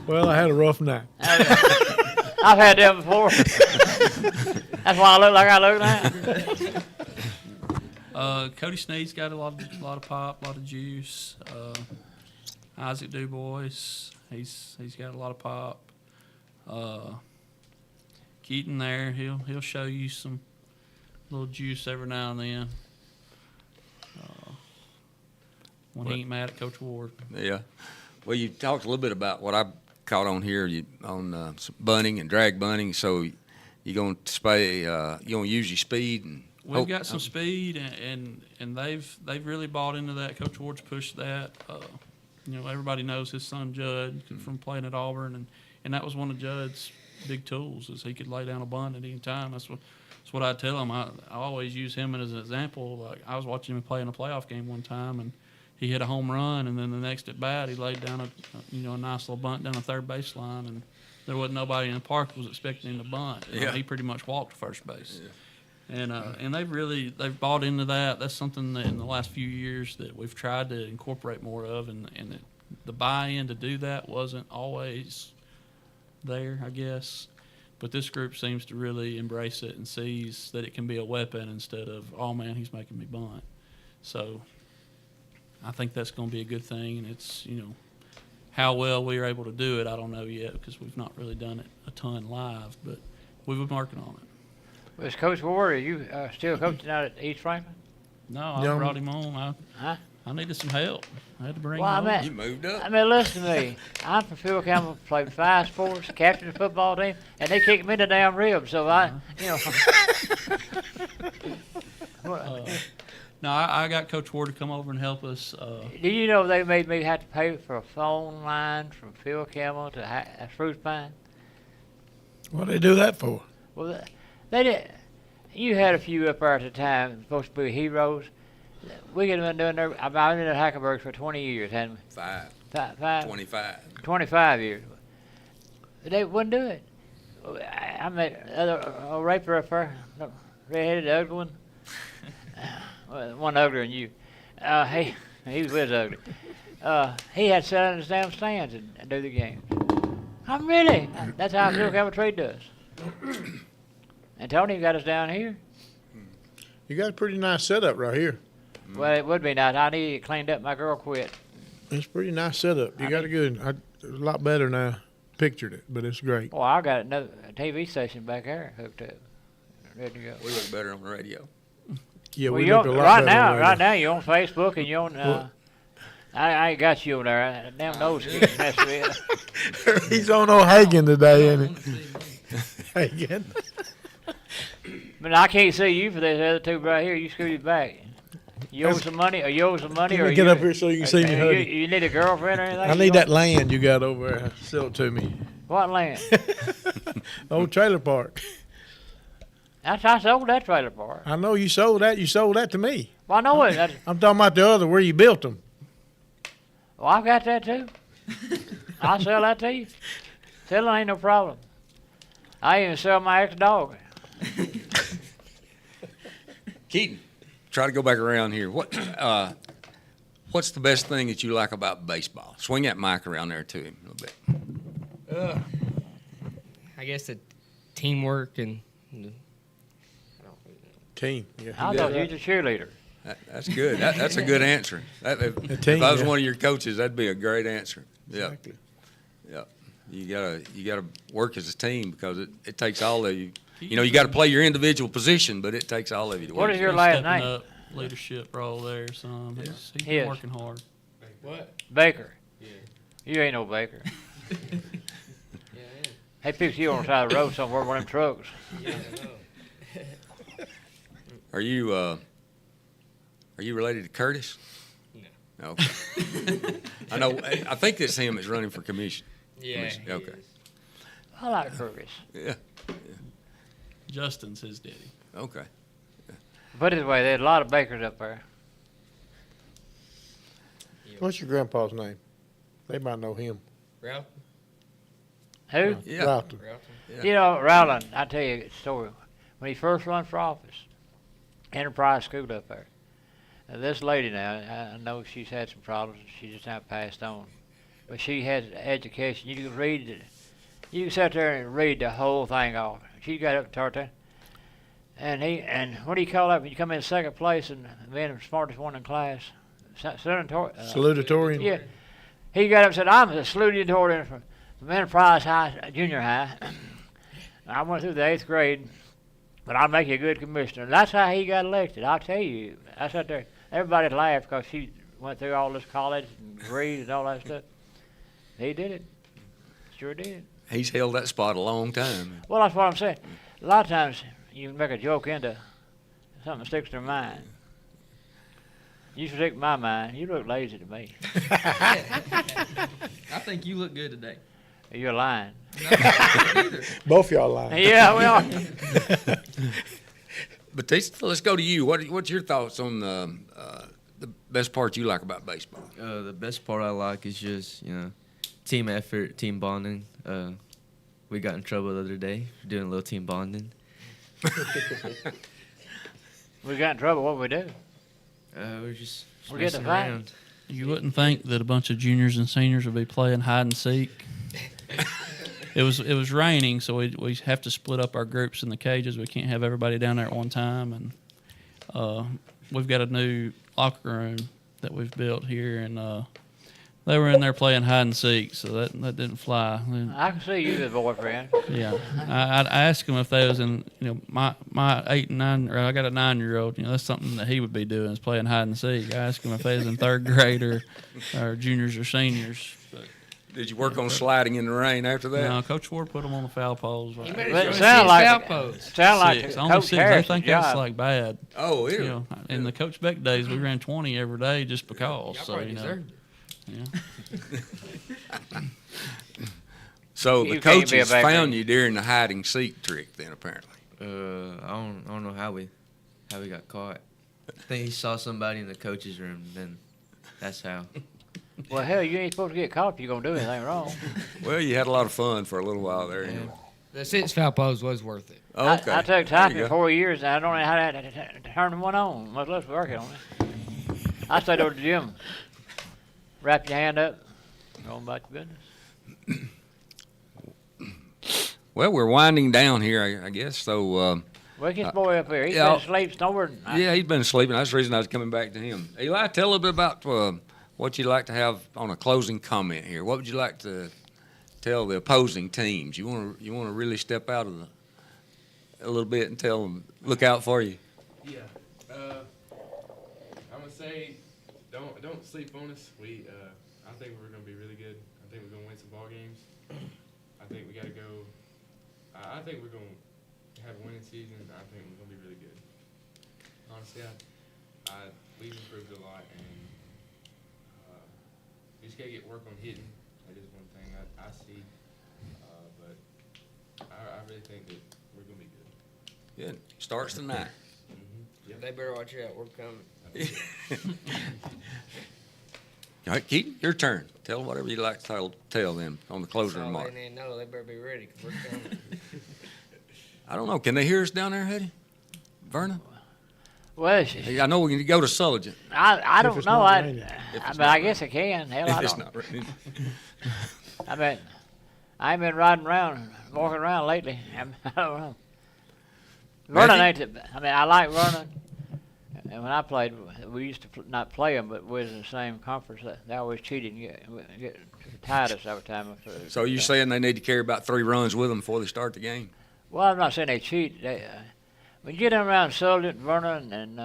Well, I had a rough night. I've had that before. That's why I look like I look now. Cody Sneed's got a lot of pop, a lot of juice. Isaac DuBois, he's got a lot of pop. Keaton there, he'll show you some little juice every now and then. When he ain't mad at Coach Ward. Yeah. Well, you talked a little bit about what I caught on here on bunting and drag bunting. So you're going to use your speed and we've got some speed, and they've really bought into that. Coach Ward's pushed that. Everybody knows his son Judd from playing at Auburn, and that was one of Judd's big tools, is he could lay down a bunt at any time. That's what I tell him. I always use him as an example. Like, I was watching him play in a playoff game one time, and he hit a home run, and then the next at bat he laid down a nice little bunt down the third baseline, and there wasn't nobody in the park was expecting him to bunt. He pretty much walked to first base. Yeah. And they've bought into that. That's something that in the last few years that we've tried to incorporate more of, and the buy-in to do that wasn't always there, I guess. But this group seems to really embrace it and sees that it can be a weapon instead of, oh man, he's making me bunt. So I think that's going to be a good thing, and it's, how well we are able to do it, I don't know yet, because we've not really done it a ton live, but we've been working on it. Was Coach Ward, are you still coaching out at East Franklin? No, I brought him on. I needed some help. I had to bring him on. You moved up. I mean, listen to me. I'm from Phil Campbell, played 5 sports, captain of the football team, and they kicked me in the damn ribs. So No, I got Coach Ward to come over and help us. Do you know they made me have to pay for a phone line from Phil Campbell to Spruce Pine? What they do that for? Well, they did. You had a few up there at the time, supposed to be heroes. We could have been doing I've been in Hackenberg for 20 years, hadn't we? Five. 25. 25 years. They wouldn't do it. I met a raper up there, red-headed, ugly one. One uglier than you. He was ugly. He had to sit in his damn stands and do the game. I'm really. That's how Phil Campbell Trade does. And Tony got us down here. You got a pretty nice setup right here. Well, it would be nice. I need it cleaned up. My girl quit. It's a pretty nice setup. You got a good, a lot better now. Pictured it, but it's great. Well, I got another TV station back there hooked up, ready to go. We look better on the radio. Yeah, well, we look a lot better. Right now, you're on Facebook and you're on. I ain't got you on there. Damn nose getting messed with. He's on O'Hagan today, ain't he? Hagan. But I can't see you for those other two right here. You scooted back. You owe some money, or you owe some money, or get up here so you can see me, Hutty. You need a girlfriend or anything? I need that land you got over there. Sell it to me. What land? Old trailer park. I sold that trailer park. I know you sold that. You sold that to me. Well, I know it. I'm talking about the other where you built them. Well, I've got that too. I'll sell that to you. Selling ain't no problem. I even sell my ex-dog. Keaton, try to go back around here. What's the best thing that you like about baseball? Swing that mic around there to him a little bit. I guess the teamwork and Team. Yeah. I thought you was a cheerleader. That's good. That's a good answer. If I was one of your coaches, that'd be a great answer. Exactly. Yeah. You gotta work as a team because it takes all of you. You got to play your individual position, but it takes all of you to work. What is your last name? Up leadership role there, son. He's been Yes. working hard. What? Baker. Yeah. You ain't no Baker. Yeah, I He picks you on the side of the road somewhere with one of them trucks. am. Yeah, I know. Are you related to Curtis? No. Okay. I know. I think that's him that's running for commission. yeah. he Okay. is. I like Curtis. Yeah. Justin's his daddy. Okay. Put it this way, there's a lot of Bakers up there. What's your grandpa's name? They might know him. Ralph? Who? Yeah. Ralston. Yeah. You know, Rowland, I tell you a story. When he first run for office, Enterprise School up there. Now, this lady now, I know she's had some problems. She just not passed on. But she had education. You can read it. You can sit there and read the whole thing off. She got up and talked to and what do you call that when you come in second place and being the smartest one in class? Salutatorian. Yeah. He got up and said, I'm a salutatorian from Enterprise High, Junior High. I went through the 8th grade, but I'll make you a good commissioner. And that's how he got elected. I'll tell you. I sat there. Everybody laughed because she went through all this college and degrees and all that stuff. He did it. Sure did. He's held that spot a long time. Well, that's what I'm saying. A lot of times you can make a joke into something sticks to their mind. You stick to my mind. You look lazy to me. I think you look good today. You're lying. Both y'all lying. Yeah, we are. Batista, let's go to you. What's your thoughts on the best part you like about baseball? The best part I like is just, team effort, team bonding. We got in trouble the other day for doing a little team bonding. We got in trouble. What we do? We're just We're getting messing a fight. around. You wouldn't think that a bunch of juniors and seniors would be playing hide and seek. It was raining, so we have to split up our groups in the cages. We can't have everybody down there at one time, and we've got a new locker room that we've built here, and they were in there playing hide and seek, so that didn't fly. I can see you, the boyfriend. Yeah, I asked him if they was in, my 8 and 9, or I got a 9-year-old. That's something that he would be doing, is playing hide and seek. I asked him if they was in 3rd grade or juniors or seniors. But Did you work on sliding in the rain after that? no, Coach Ward put them on the foul poles. Right? But it sound like Six. Only Coach 6. They Harris's think job. that's like bad. Oh, yeah. In the Coach Beck days, we ran 20 every day just because. Y'all So probably deserved it. yeah. So You the can't be a coaches back found there. you during the hide and seek trick, then apparently. I don't know how we got caught. I think he saw somebody in the coach's room, then that's how. Well, hell, you ain't supposed to get caught if you're gonna do anything wrong. Well, you had a lot of fun for a little while there. Yeah. The 6 foul poles was worth it. Oh, okay. I took There you typing go. 4 years, and I don't know how to turn one on, much less working on it. I stayed over to the gym. Wrap your hand up. Go on about your business. Well, we're winding down here, I guess. So, Wake his boy up here. He's yeah, been asleep, snoring. yeah, he's been sleeping. That's the reason I was coming back to him. Eli, tell a little bit about what you'd like to have on a closing comment here. What would you like to tell the opposing teams? You want to really step out of a little bit and tell them, look out for you. Yeah. I'm gonna say, don't sleep on us. I think we're gonna be really good. I think we're gonna win some ball games. I think we gotta go. I think we're gonna have a winning season. I think we're gonna be really good. Honestly, we've improved a lot, and we just gotta get work on hitting. That is one thing I see. But I really think that we're gonna be good. Good. Starts tonight. Yep. They better watch out. We're coming. All right, Keaton, your turn. Tell them whatever you'd like to tell them on the closing So remark. they know they better be ready because we're coming. I don't know. Can they hear us down there, Hutty? Verna? Well, I know we can go to Sullivan. I If don't it's know. not I raining. mean, I guess I can. Hell, I If it's don't. not raining. I mean, I ain't been riding around, walking around lately. I don't know. Vernon ain't. I mean, I like Vernon. And when I played, we used to not play them, but we was in the same conference. They always cheated and get tied us every time. So you're saying they need to carry about 3 runs with them before they start the game? Well, I'm not saying they cheat. When you get them around Sullivan, Vernon, and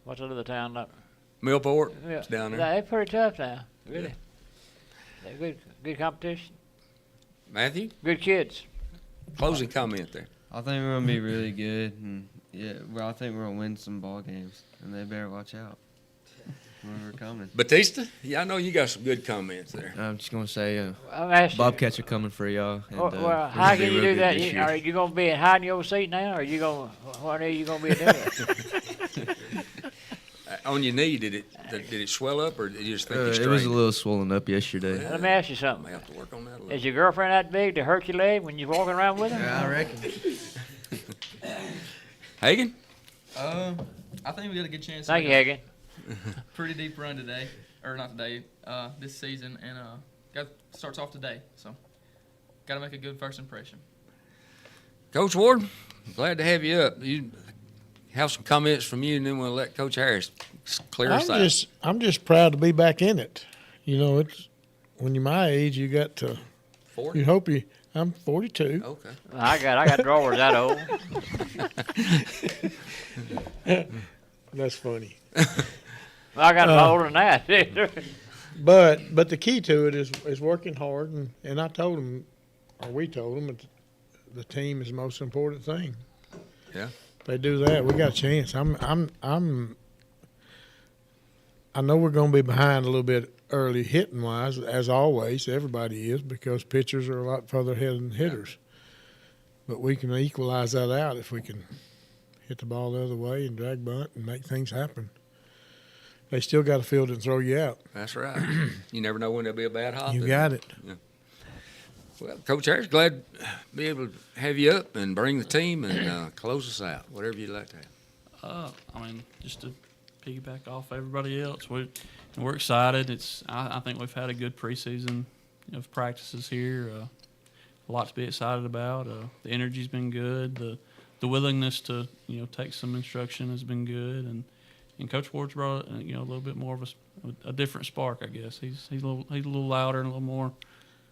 what's the other town up? Millport? Yeah, It's down there. They're pretty tough now, really. They're good competition. Matthew, Good kids. closing comment there. I think we're gonna be really good, and I think we're gonna win some ball games, and they better watch out when we're coming. Batista, yeah, I know you got some good comments there. I'm just gonna say, I'm asking. Bobcats are coming for y'all. And, Well, we're how gonna be can you real do good that? this year. Are you going to be hiding your seat now, or are you going? What are you going to be doing? On your knee, did it swell up, or did you just think you It strained? was a little swollen up yesterday. Let me ask you I something. may have to work on that a little. Is your girlfriend that big to hurt your leg when you're walking around with her? I reckon. Hagen? I think we got a good chance. Thank you, Hagen. Pretty deep run today, or not today, this season, and starts off today. So, got to make a good first impression. Coach Ward, glad to have you up. You have some comments from you, and then we'll let Coach Harris clear us out. I'm just proud to be back in it. You know, it's when you're my age, you got to. 40? You hope you. I'm 42. Okay. I got drawers that old. That's funny. I got them older than that. But the key to it is working hard, and I told him, or we told him, the team is the most important thing. Yeah. If they do that, we got a chance. I know we're going to be behind a little bit early hitting wise, as always. Everybody is, because pitchers are a lot further ahead than hitters. But we can equalize that out if we can hit the ball the other way and drag bunt and make things happen. They still got to field it and throw you out. That's right. You never know when there'll be a bad hop. You got it. Yeah. Well, Coach Harris, glad to be able to have you up and bring the team and close us out, whatever you'd like to have. Just to piggyback off everybody else, we're excited. I think we've had a good preseason of practices here. A lot to be excited about. The energy's been good. The willingness to take some instruction has been good, and Coach Ward's brought a little bit more of a different spark, I guess. He's a little louder and a little more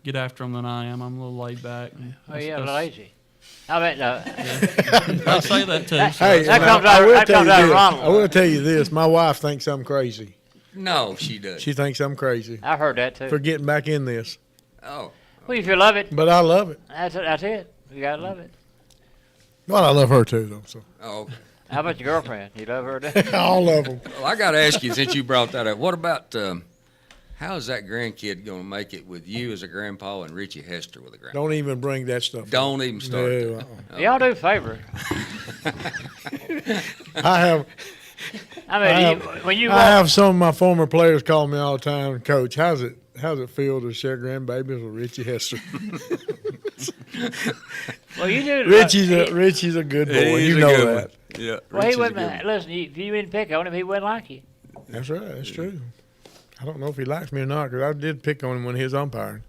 get after him than I am. I'm a little laid back. Lazy. I bet. I say that too. Hey, that comes out of Ronald. I will tell you this. My wife thinks I'm crazy. No, she doesn't. She thinks I'm crazy I've heard that too. for getting back in this. Oh. Well, if you love it, But I love it. that's it. You gotta love it. Well, I love her too, though. So Oh, okay. How about your girlfriend? You love her too? all of them. Well, I got to ask you, since you brought that up, what about how is that grandkid going to make it with you as a grandpa and Richie Hester with a grandpa? Don't even bring that stuff. Don't up. even start No, that. Y'all do favor. I have. When you I walk, have some of my former players call me all the time, Coach. How's it feel to share grandbabies with Richie Hester? well, you do. Richie's a good boy. He's You a know good that. one. Yeah. Well, he Richie's a wouldn't. good one. Listen, if you didn't pick on him, he wouldn't like you. That's right. That's true. I don't know if he likes me or not, because I did pick on him when he was umpiring.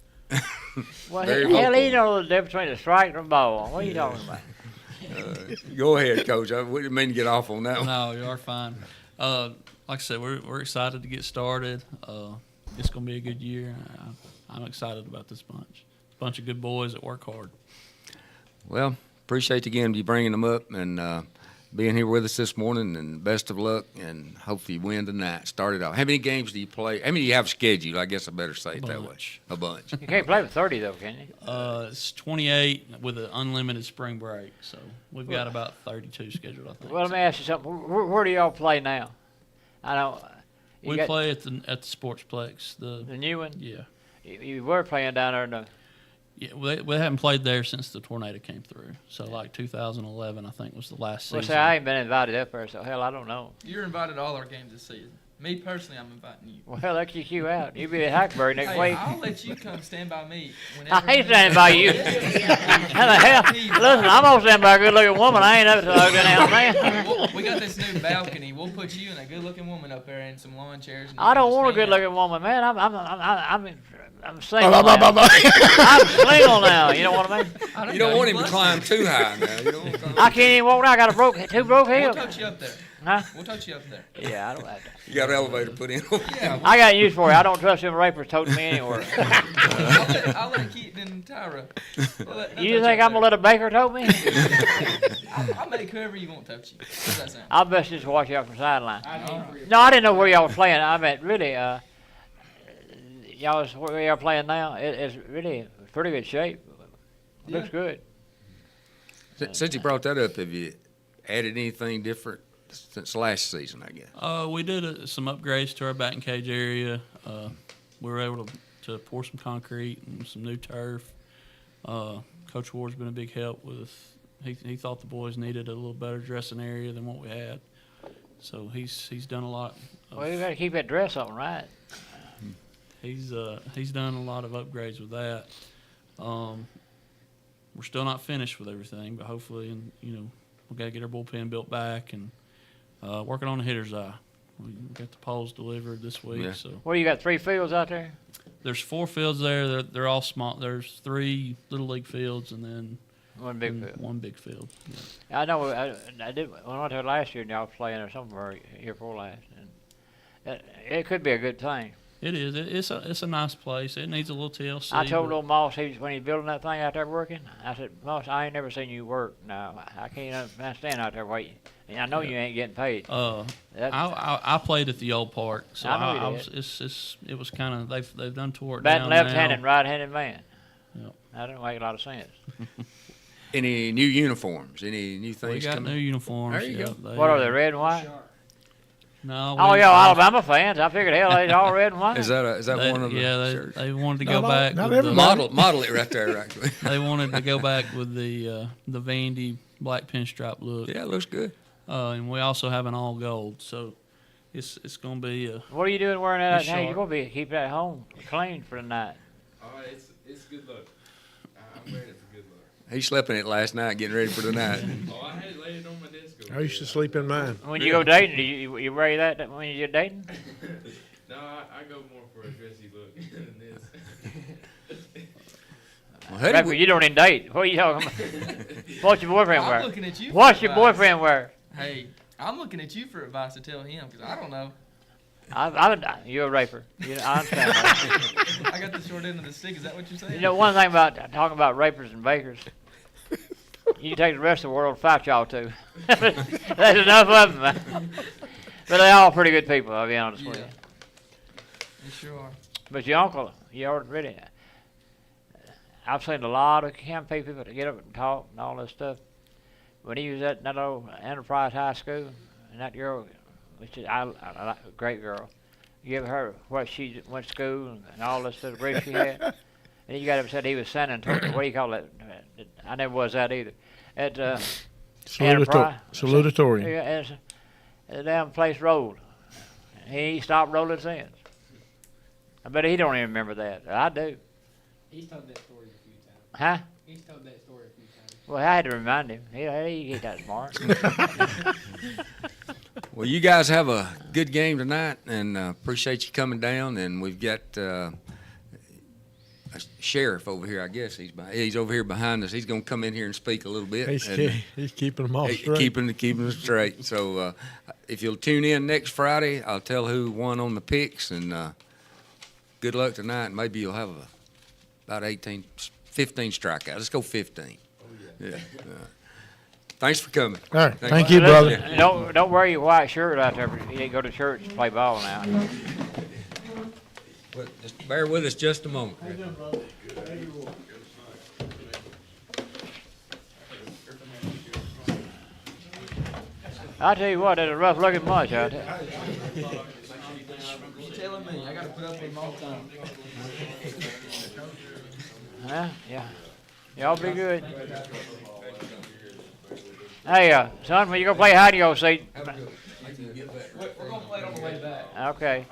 Well, Very hell, vocal. he knows the difference between a strike and a ball. What are you talking about? Go ahead, Coach. We didn't mean to get off on that one. No, you are fine. Like I said, we're excited to get started. It's going to be a good year. I'm excited about this bunch. It's a bunch of good boys that work hard. Well, appreciate again you bringing them up and being here with us this morning, and best of luck, and hopefully you win tonight. Start it off. How many games do you play? How many do you have scheduled? I guess I better say it that way. Bunch. A bunch. You can't play with 30 though, can you? It's 28 with an unlimited spring break, so we've got about 32 scheduled, I think. Well, let me ask you something. Where do y'all play now? I know. We play at the Sportsplex. The new one. Yeah. You were playing down there in the. Yeah, we haven't played there since the tornado came through. So, like 2011, I think, was the last season. Well, see, I ain't been invited up there, so hell, I don't know. You're invited to all our games this season. Me personally, I'm inviting you. Well, hell, that kick you out. You be at Hackberry next Hey, week. I'll let you come stand by me. Whenever I ain't standing by you. How the hell? Listen, I'm gonna stand by a good-looking woman. I ain't up to ugly now, man. We got this new balcony. We'll put you and a good-looking woman up there and some lawn chairs. And you I can don't just want a hang out. good-looking woman, man. I'm single now. I'm single now. You know what I mean? You don't want him to climb too high now. You don't want to I can't even walk now. I got two broke We'll heels. touch you up there. Huh? We'll touch you up there. Yeah, I don't have to. You got an elevator put in. Yeah, I got news for you. I don't trust them rapers toting me anywhere. I'll let Keaton and Tyra. You think I'm gonna let a baker tote me? I'll make whoever you want touch you. How's that sound? I'll best just watch you out from the sideline. No, I didn't know where y'all was playing. I meant really, where y'all playing now? It's really pretty good shape. Looks good. Since you brought that up, have you added anything different since last season, I guess? We did some upgrades to our batting cage area. We were able to pour some concrete and some new turf. Coach Ward's been a big help with. He thought the boys needed a little better dressing area than what we had, so he's done a lot. Well, you got to keep that dress on, right? He's done a lot of upgrades with that. We're still not finished with everything, but hopefully, we got to get our bullpen built back and working on the hitter's eye. We got the poles delivered this week. Yeah. So Well, you got 3 fields out there? there's 4 fields there. They're all small. There's 3 little league fields and then One big field. one big field. Yeah. I know. I did when I went there last year, and y'all was playing or somewhere year before last, and it could be a good thing. It is. It's a nice place. It needs a little TLC. I told but- old Moss when he's building that thing out there working, I said, Moss, I ain't never seen you work. Now I can't stand out there waiting. And I know you ain't getting paid. That- I played at the old park, so I know you I was. did. It was kind of they've done tore it Batting down left-handed, now. right-handed man. Yep. That don't make a lot of sense. Any new uniforms? Any new We things got coming? new uniforms. There you yeah, go. What are they, red and white? No. Oh, we- yeah, Alabama fans. I figured, hell, they's all red and white. Is that they- one of the yeah, shirts? they wanted to Not go all- back. not with the, everybody. Model it right there, actually. They wanted to go back with the Vandy black pinstripe look. Yeah, it looks good. And we also have an all gold. So it's gonna be What are you doing wearing that? It's Hey, you're sharp. going to be keep that home clean for the night. It's good luck. I'm wearing it for good luck. He slept in it last night, getting ready for the night. Oh, I had it laid on my desk. I used to sleep in mine. When you go dating, do you wear that when you're dating? No, I go more for a dressy look than this. Well, Hutty, Right, but you don't even date. What are you talking about? What's your boyfriend I'm wear? looking at you. for What's your advice. boyfriend wear? Hey, I'm looking at you for advice to tell him because I don't know. You're a raper. I understand that. I got the short end of the stick. Is that what you're saying? You know, one thing about talking about rapers and bakers, you can take the rest of the world and fight y'all too. There's enough of them. Man. But they're all pretty good people, I'll be honest with you. You sure are. But your uncle, you already, I've seen a lot of campaign people to get up and talk and all this stuff. When he was at that old Enterprise High School, and that girl, which is I like a great girl, give her what she went to school and all this stuff, the brief she had. And he got up and said he was San Antonio. What do you call that? I never was that either. At Enterprise. Salutatorium. Yeah, it's the damn place rolled. He stopped rolling since. I bet he don't even remember that. I do. He's told that story a few times. Huh? He's told that story a few times. Well, I had to remind him. He that smart. Well, you guys have a good game tonight, and appreciate you coming down. And we've got a sheriff over here. I guess he's over here behind us. He's going to come in here and speak a little bit. He's keeping them all straight. Keeping them straight. So if you'll tune in next Friday, I'll tell who won on the picks. And good luck tonight. Maybe you'll have about 15 strikeouts. Let's go 15. Yeah. Thanks for coming. All right. Thanks. Thank you, brother. Don't wear your white shirt out there. You ain't go to church and play ball now. Well, just bear with us just a moment. I tell you what, it's a rough looking bunch out there. You're telling me. I got to put up with them all the time. Yeah. Y'all be good. Hey, son, when you go play hide and go seek. We're going to play it on the way back. Okay.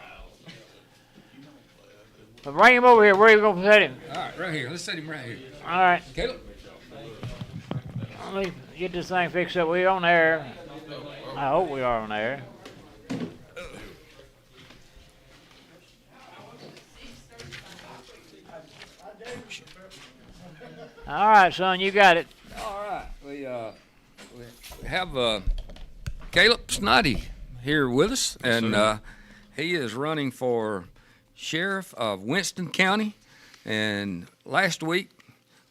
But bring him over here. Where are you going to put him? All right, right here. Let's set him right here. All right. Caleb. Let me get this thing fixed up. We're on there. I hope we are on there. All right, son, you got it. All right. We have Caleb Snoddy here with us, and he is running for sheriff of Winston County. And last week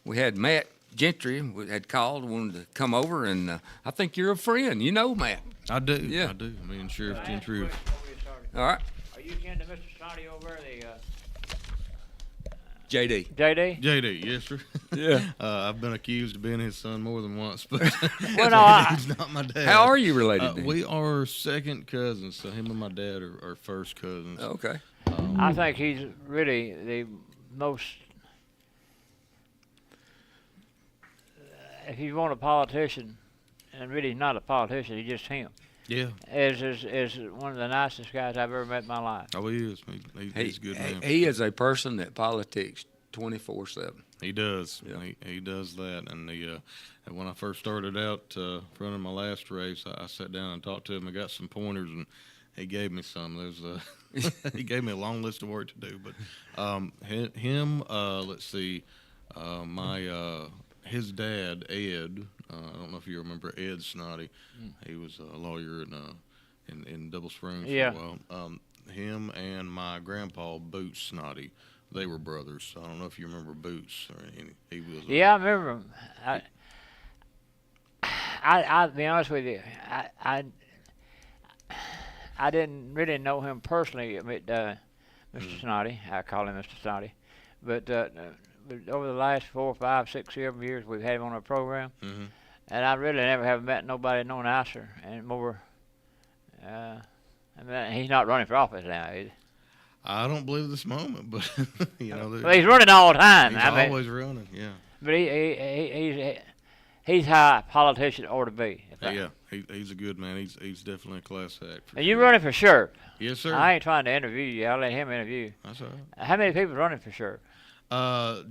we had Matt Gentry had called, wanted to come over, and I think you're a friend. You know Matt. I do. Yeah. I do. I mean, Sheriff Gentry. All right. Are you kin to Mr. Snoddy over there, the JD. JD? JD, yes, sir. Yeah. I've been accused of being his son more than once, but Well, no, he's not my dad. How are you related to him? We are second cousins, so him and my dad are first cousins. Okay. I think he's really the most. If you want a politician, and really not a politician, he's just him. Yeah. Is one of the nicest guys I've ever met in my life. Oh, he is. He's a good man. He is a person that politics 24/7. He does. Yeah. He does that. And and when I first started out running my last race, I sat down and talked to him. I got some pointers, and he gave me some. He gave me a long list of work to do. But him, let's see, his dad, Ed. I don't know if you remember Ed Snoddy. He was a lawyer in Double Springs Yeah. for a while. Him and my grandpa, Boots Snoddy, they were brothers. I don't know if you remember Boots or any. He was. Yeah, I remember him. I'll be honest with you. I didn't really know him personally. Mr. Snoddy, I call him Mr. Snoddy, but over the last 4, 5, 6, 7 years we've had him on our program, Mm-hmm. and I really never have met nobody no nicer and more. I mean, he's not running for office now, is he? I don't believe this moment, but Well, he's running all the time. he's I mean, always running. Yeah. but he's how a politician ought to be. Yeah, he's a good man. He's definitely a class act. And you running for sure? Yes, sir. I ain't trying to interview you. I'll let him interview you. That's all right. How many people running for sure?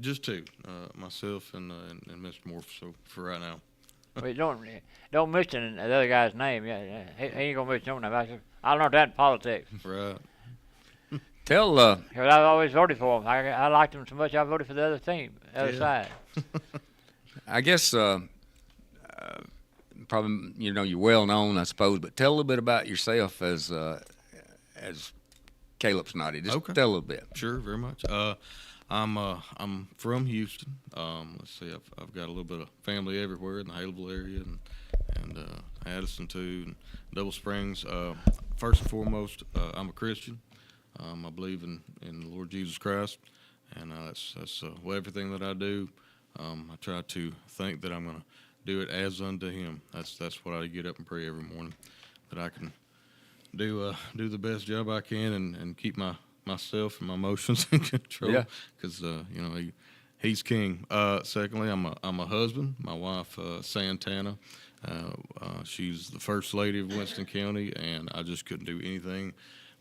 Just two, myself and Mr. Morph. So for right now. Well, don't mention the other guy's name. Yeah, he ain't gonna mention your name. I learned that in politics. Right. Tell Because I've always voted for him. I liked him so much. I voted for the other team, the other side. I guess probably you're well known, I suppose, but tell a little bit about yourself as Caleb Snoddy. Just Okay. tell a little bit. Sure, very much. I'm from Houston. Let's see, I've got a little bit of family everywhere in the Haleville area and Addison too, and Double Springs. First and foremost, I'm a Christian. I believe in the Lord Jesus Christ, and that's everything that I do. I try to think that I'm going to do it as unto Him. That's what I get up and pray every morning, that I can do the best job I can and keep myself and my emotions in control. Yeah. Because He's king. Secondly, I'm a husband. My wife Santana. She's the first lady of Winston County, and I just couldn't do anything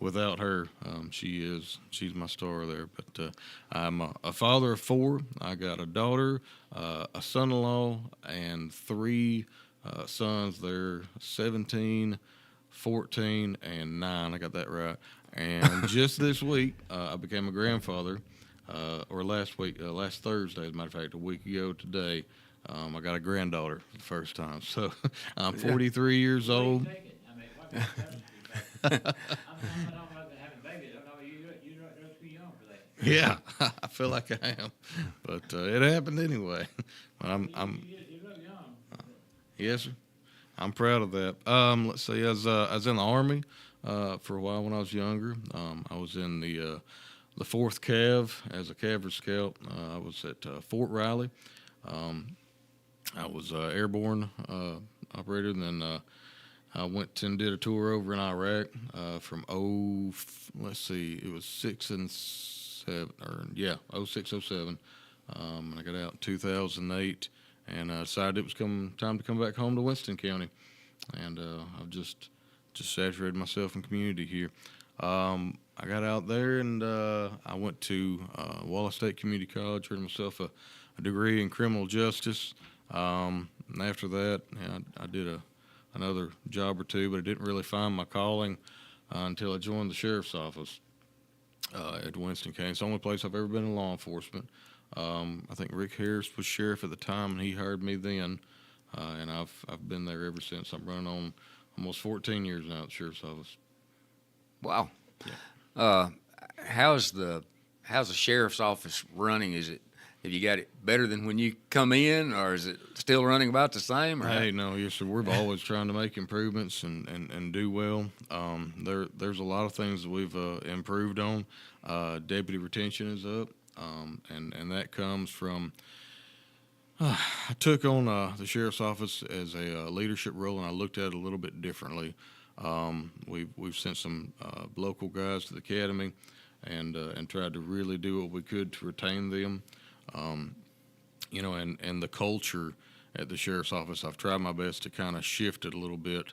without her. She's my star there. But I'm a father of 4. I got a daughter, a son-in-law, and 3 sons. They're 17, 14, and 9. I got that right. And just this week, I became a grandfather. Or last Thursday, as a matter of fact, a week ago today, I got a granddaughter for the first time. So I'm 43 years old. Yeah, I feel like I am, but it happened anyway. I'm yes, sir. I'm proud of that. Let's see, I was in the Army for a while when I was younger. I was in the 4th Cav as a cavalry scout. I was at Fort Riley. I was airborne operator, and then I went and did a tour over in Iraq from it was 6 and 7, 06, 07. I got out in 2008, and I decided it was time to come back home to Winston County, and I've just saturated myself in community here. I got out there, and I went to Wallace State Community College, earned myself a degree in criminal justice. And after that, I did another job or two, but I didn't really find my calling until I joined the sheriff's office at Winston County. It's the only place I've ever been in law enforcement. I think Rick Harris was sheriff at the time, and he hired me then, and I've been there ever since. I'm running on almost 14 years now at the sheriff's office. Wow. Yeah. How's the sheriff's office running? Have you got it better than when you come in, or is it still running about the same? Or Hey, no, yes, sir. We're always trying to make improvements and do well. There's a lot of things that we've improved on. Deputy retention is up, and that comes from I took on the sheriff's office as a leadership role, and I looked at it a little bit differently. We've sent some local guys to the academy, and tried to really do what we could to retain them. And the culture at the sheriff's office, I've tried my best to kind of shift it a little bit,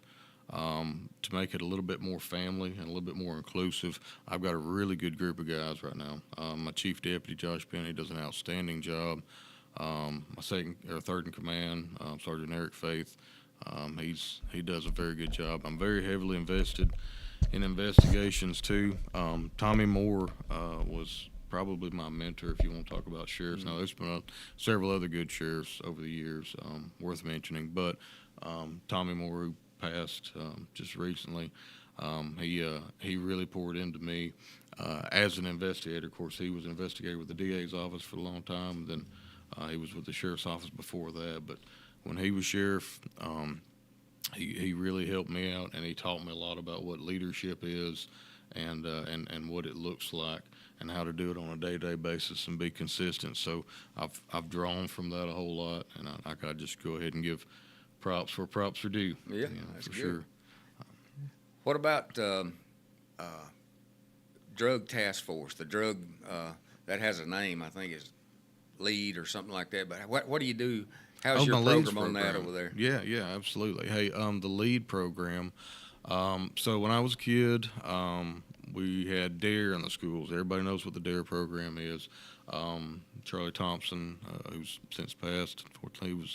to make it a little bit more family and a little bit more inclusive. I've got a really good group of guys right now. My chief deputy, Josh Penny, does an outstanding job. My third in command, Sergeant Eric Faith, he does a very good job. I'm very heavily invested in investigations too. Tommy Moore was probably my mentor, if you want to talk about sheriffs. Now, there's been several other good sheriffs over the years worth mentioning, but Tommy Moore, who passed just recently, he really poured into me as an investigator. Of course, he was an investigator with the DA's office for a long time, and then he was with the sheriff's office before that. But when he was sheriff, he really helped me out, and he taught me a lot about what leadership is and what it looks like. and how to do it on a day-to-day basis and be consistent. So I've drawn from that a whole lot, and I gotta just go ahead and give props where props are due. Yeah, you know, that's for good. sure. What about drug task force? The drug that has a name, I think, is lead or something like that. But what do you do? How's your my LEADS program on that over there? Yeah, absolutely. Hey, the LEAD program. So when I was a kid, we had DARE in the schools. Everybody knows what the DARE program is. Charlie Thompson, who's since passed, unfortunately,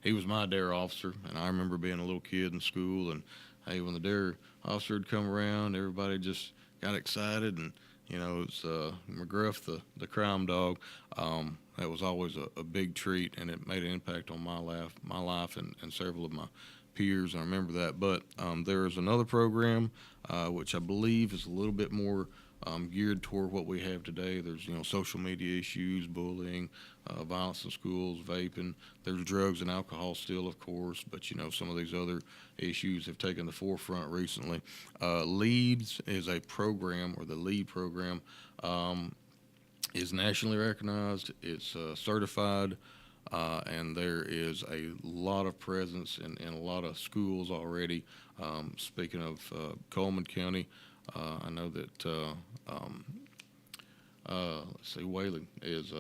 he was my DARE officer, and I remember being a little kid in school, and hey, when the DARE officer would come around, everybody just got excited, and you know, it was McGruff, the crime dog. That was always a big treat, and it made an impact on my life, and several of my peers. I remember that. But there is another program which I believe is a little bit more geared toward what we have today. There's social media issues, bullying, violence in schools, vaping. There's drugs and alcohol still, of course, but some of these other issues have taken the forefront recently. LEADS is a program, or the LEAD program is nationally recognized. It's certified. And there is a lot of presence in a lot of schools already. Speaking of Coleman County, I know that let's see, Whaley is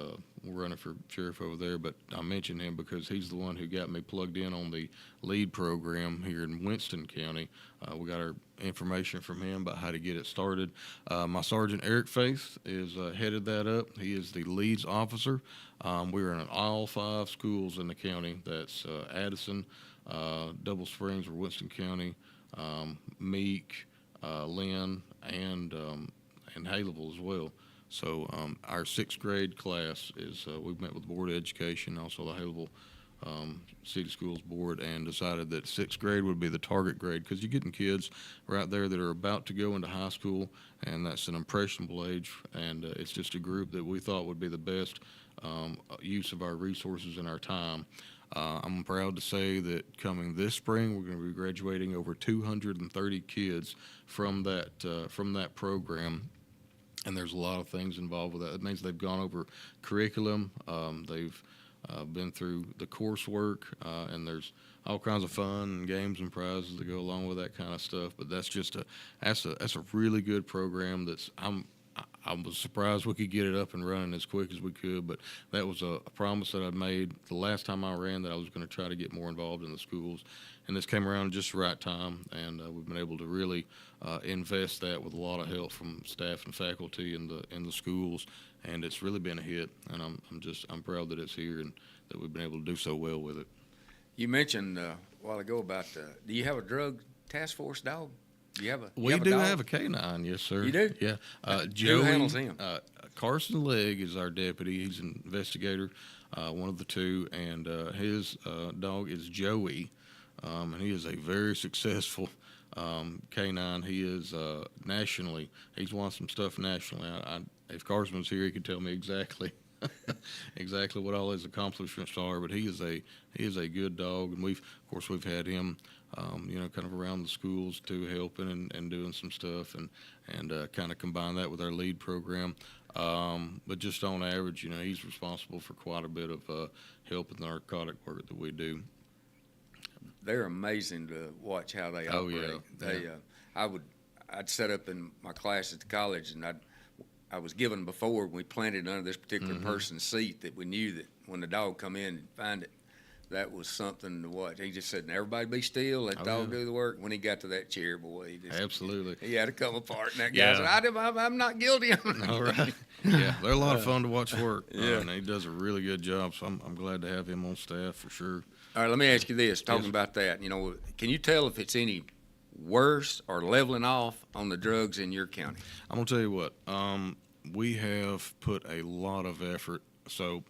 running for sheriff over there, but I mentioned him because he's the one who got me plugged in on the LEAD program here in Winston County. We got our information from him about how to get it started. My Sergeant Eric Faith is headed that up. He is the LEADS officer. We're in all 5 schools in the county. That's Addison, Double Springs, or Winston County, Meek, Lynn, and Haleyville as well. So our 6th grade class is, we've met with the Board of Education, also the Haleyville City Schools Board, and decided that 6th grade would be the target grade, because you're getting kids right there that are about to go into high school, and that's an impressionable age, and it's just a group that we thought would be the best use of our resources and our time. I'm proud to say that coming this spring, we're going to be graduating over 230 kids from that program. And there's a lot of things involved with that. It means they've gone over curriculum. They've been through the coursework, and there's all kinds of fun and games and prizes that go along with that kind of stuff. But that's a really good program. I was surprised we could get it up and running as quick as we could, but that was a promise that I'd made the last time I ran, that I was going to try to get more involved in the schools. And this came around just the right time, and we've been able to really invest that with a lot of help from staff and faculty in the schools, and it's really been a hit. And I'm proud that it's here and that we've been able to do so well with it. You mentioned a while ago about do you have a drug task force dog? We do have a canine, yes, sir. You do? Yeah. Who handles him? Carson Legg is our deputy. He's an investigator, one of the two, and his dog is Joey, and he is a very successful canine. He is nationally. He's won some stuff nationally. If Carson was here, he could tell me exactly what all his accomplishments are. But he is a good dog, and we've had him. Kind of around the schools too, helping and doing some stuff, and kind of combine that with our LEAD program. But just on average, he's responsible for quite a bit of help with the narcotic work that we do. They're amazing to watch how they operate. Yeah. I'd set up in my class at the college, and I was given before we planted under this particular person's seat that we knew that when the dog come in and find it, that was something to watch. He just said, "Everybody be still, let the dog do the work." When he got to that chair, boy, he had to come apart. And that guy said, "I'm not guilty." All right. Yeah, they're a lot of fun to watch work. And he does a really good job. So I'm glad to have him on staff for sure. All right, let me ask you this. Talking about that, can you tell if it's any worse or leveling off on the drugs in your county? I'm gonna tell you what. We have put a lot of effort. So,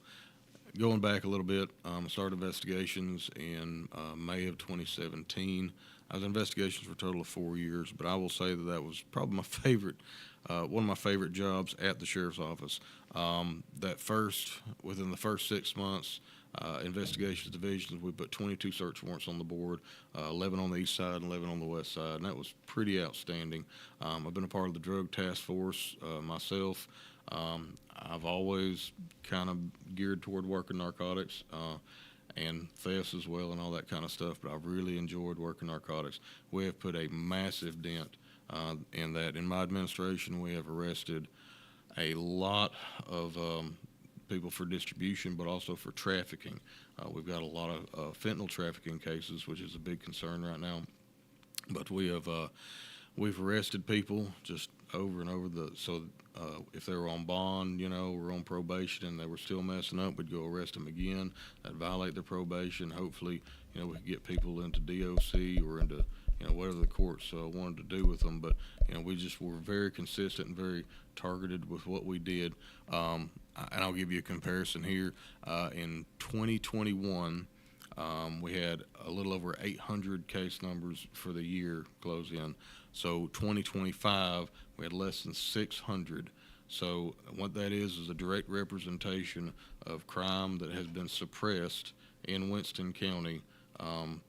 going back a little bit, I started investigations in May of 2017. I was in investigations for a total of 4 years, but I will say that was probably my favorite, one of my favorite jobs at the sheriff's office. Within the first 6 months, investigations divisions, we put 22 search warrants on the board, 11 on the east side and 11 on the west side, and that was pretty outstanding. I've been a part of the drug task force myself. I've always kind of geared toward working narcotics and thefts as well and all that kind of stuff, but I've really enjoyed working narcotics. We have put a massive dent in that. In my administration, we have arrested a lot of people for distribution, but also for trafficking. We've got a lot of fentanyl trafficking cases, which is a big concern right now. But we've arrested people just over and over. If they were on bond, or on probation and they were still messing up, we'd go arrest them again. That'd violate their probation. Hopefully, we could get people into DOC or into whatever the courts wanted to do with them. But we just were very consistent and very targeted with what we did. And I'll give you a comparison here. In 2021, we had a little over 800 case numbers for the year close in. So 2025, we had less than 600. So what that is a direct representation of crime that has been suppressed in Winston County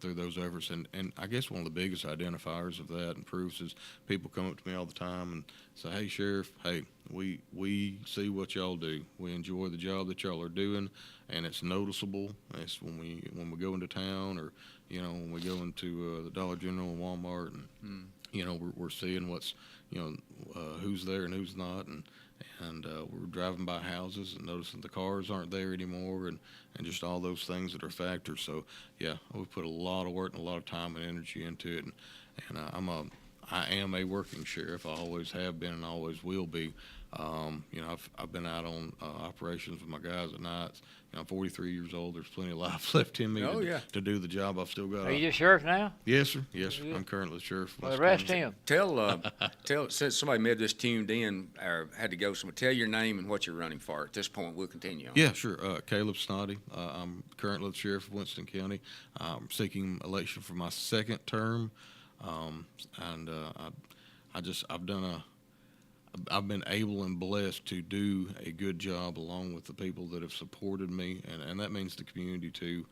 through those efforts. And I guess one of the biggest identifiers of that and proofs is people come up to me all the time and say, "Hey, Sheriff, hey, we see what y'all do. We enjoy the job that y'all are doing, and it's noticeable. It's when we go into town or, when we go into the Dollar General and Walmart and, we're seeing what's, who's there and who's not. And we're driving by houses and noticing the cars aren't there anymore and just all those things that are factors. So, yeah, we've put a lot of work and a lot of time and energy into it. And I am a working sheriff. I always have been and always will be. I've been out on operations with my guys at nights. I'm 43 years old. There's plenty of life left in me to do the job I've still got. Are you just sheriff now? Yes, sir. Yes, sir. I'm currently sheriff. Well, arrest him. Tell, since somebody may have just tuned in or had to go somewhere, tell your name and what you're running for. At this point, we'll continue on. Yeah, sure. Caleb Snoddy. I'm currently the sheriff of Winston County. I'm seeking election for my second term. I've been able and blessed to do a good job along with the people that have supported me, and that means the community too,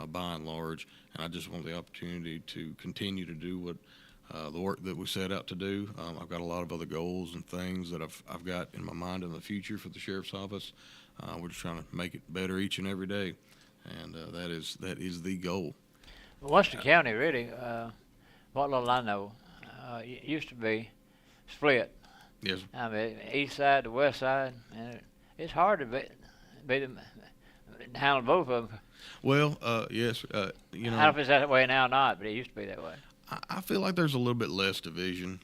by and large. And I just want the opportunity to continue to do what the work that we set out to do. I've got a lot of other goals and things that I've got in my mind in the future for the sheriff's office. We're just trying to make it better each and every day, and that is the goal. Winston County, really, what little I know, it used to be split. Yes. I mean, east side to west side, and it's hard to handle both of them. Well, yes, I don't know if it's that way now or not, but it used to be that way. I feel like there's a little bit less division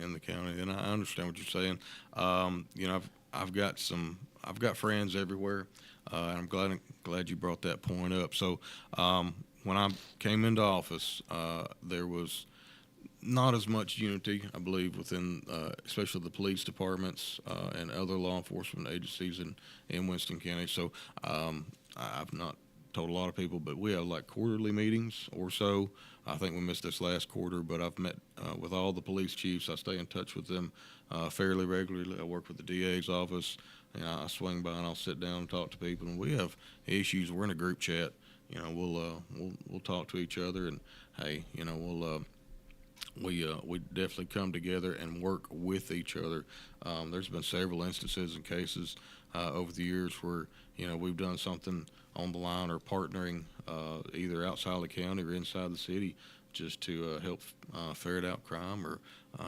in the county, and I understand what you're saying. I've got friends everywhere, and I'm glad you brought that point up. So when I came into office, there was not as much unity, I believe, within especially the police departments and other law enforcement agencies in Winston County. So I've not told a lot of people, but we have like quarterly meetings or so. I think we missed this last quarter, but I've met with all the police chiefs. I stay in touch with them fairly regularly. I work with the DA's office, and I swing by and I'll sit down and talk to people. And we have issues. We're in a group chat. We'll talk to each other, and hey, we definitely come together and work with each other. There's been several instances and cases over the years where we've done something on the line or partnering either outside the county or inside the city just to help ferret out crime, or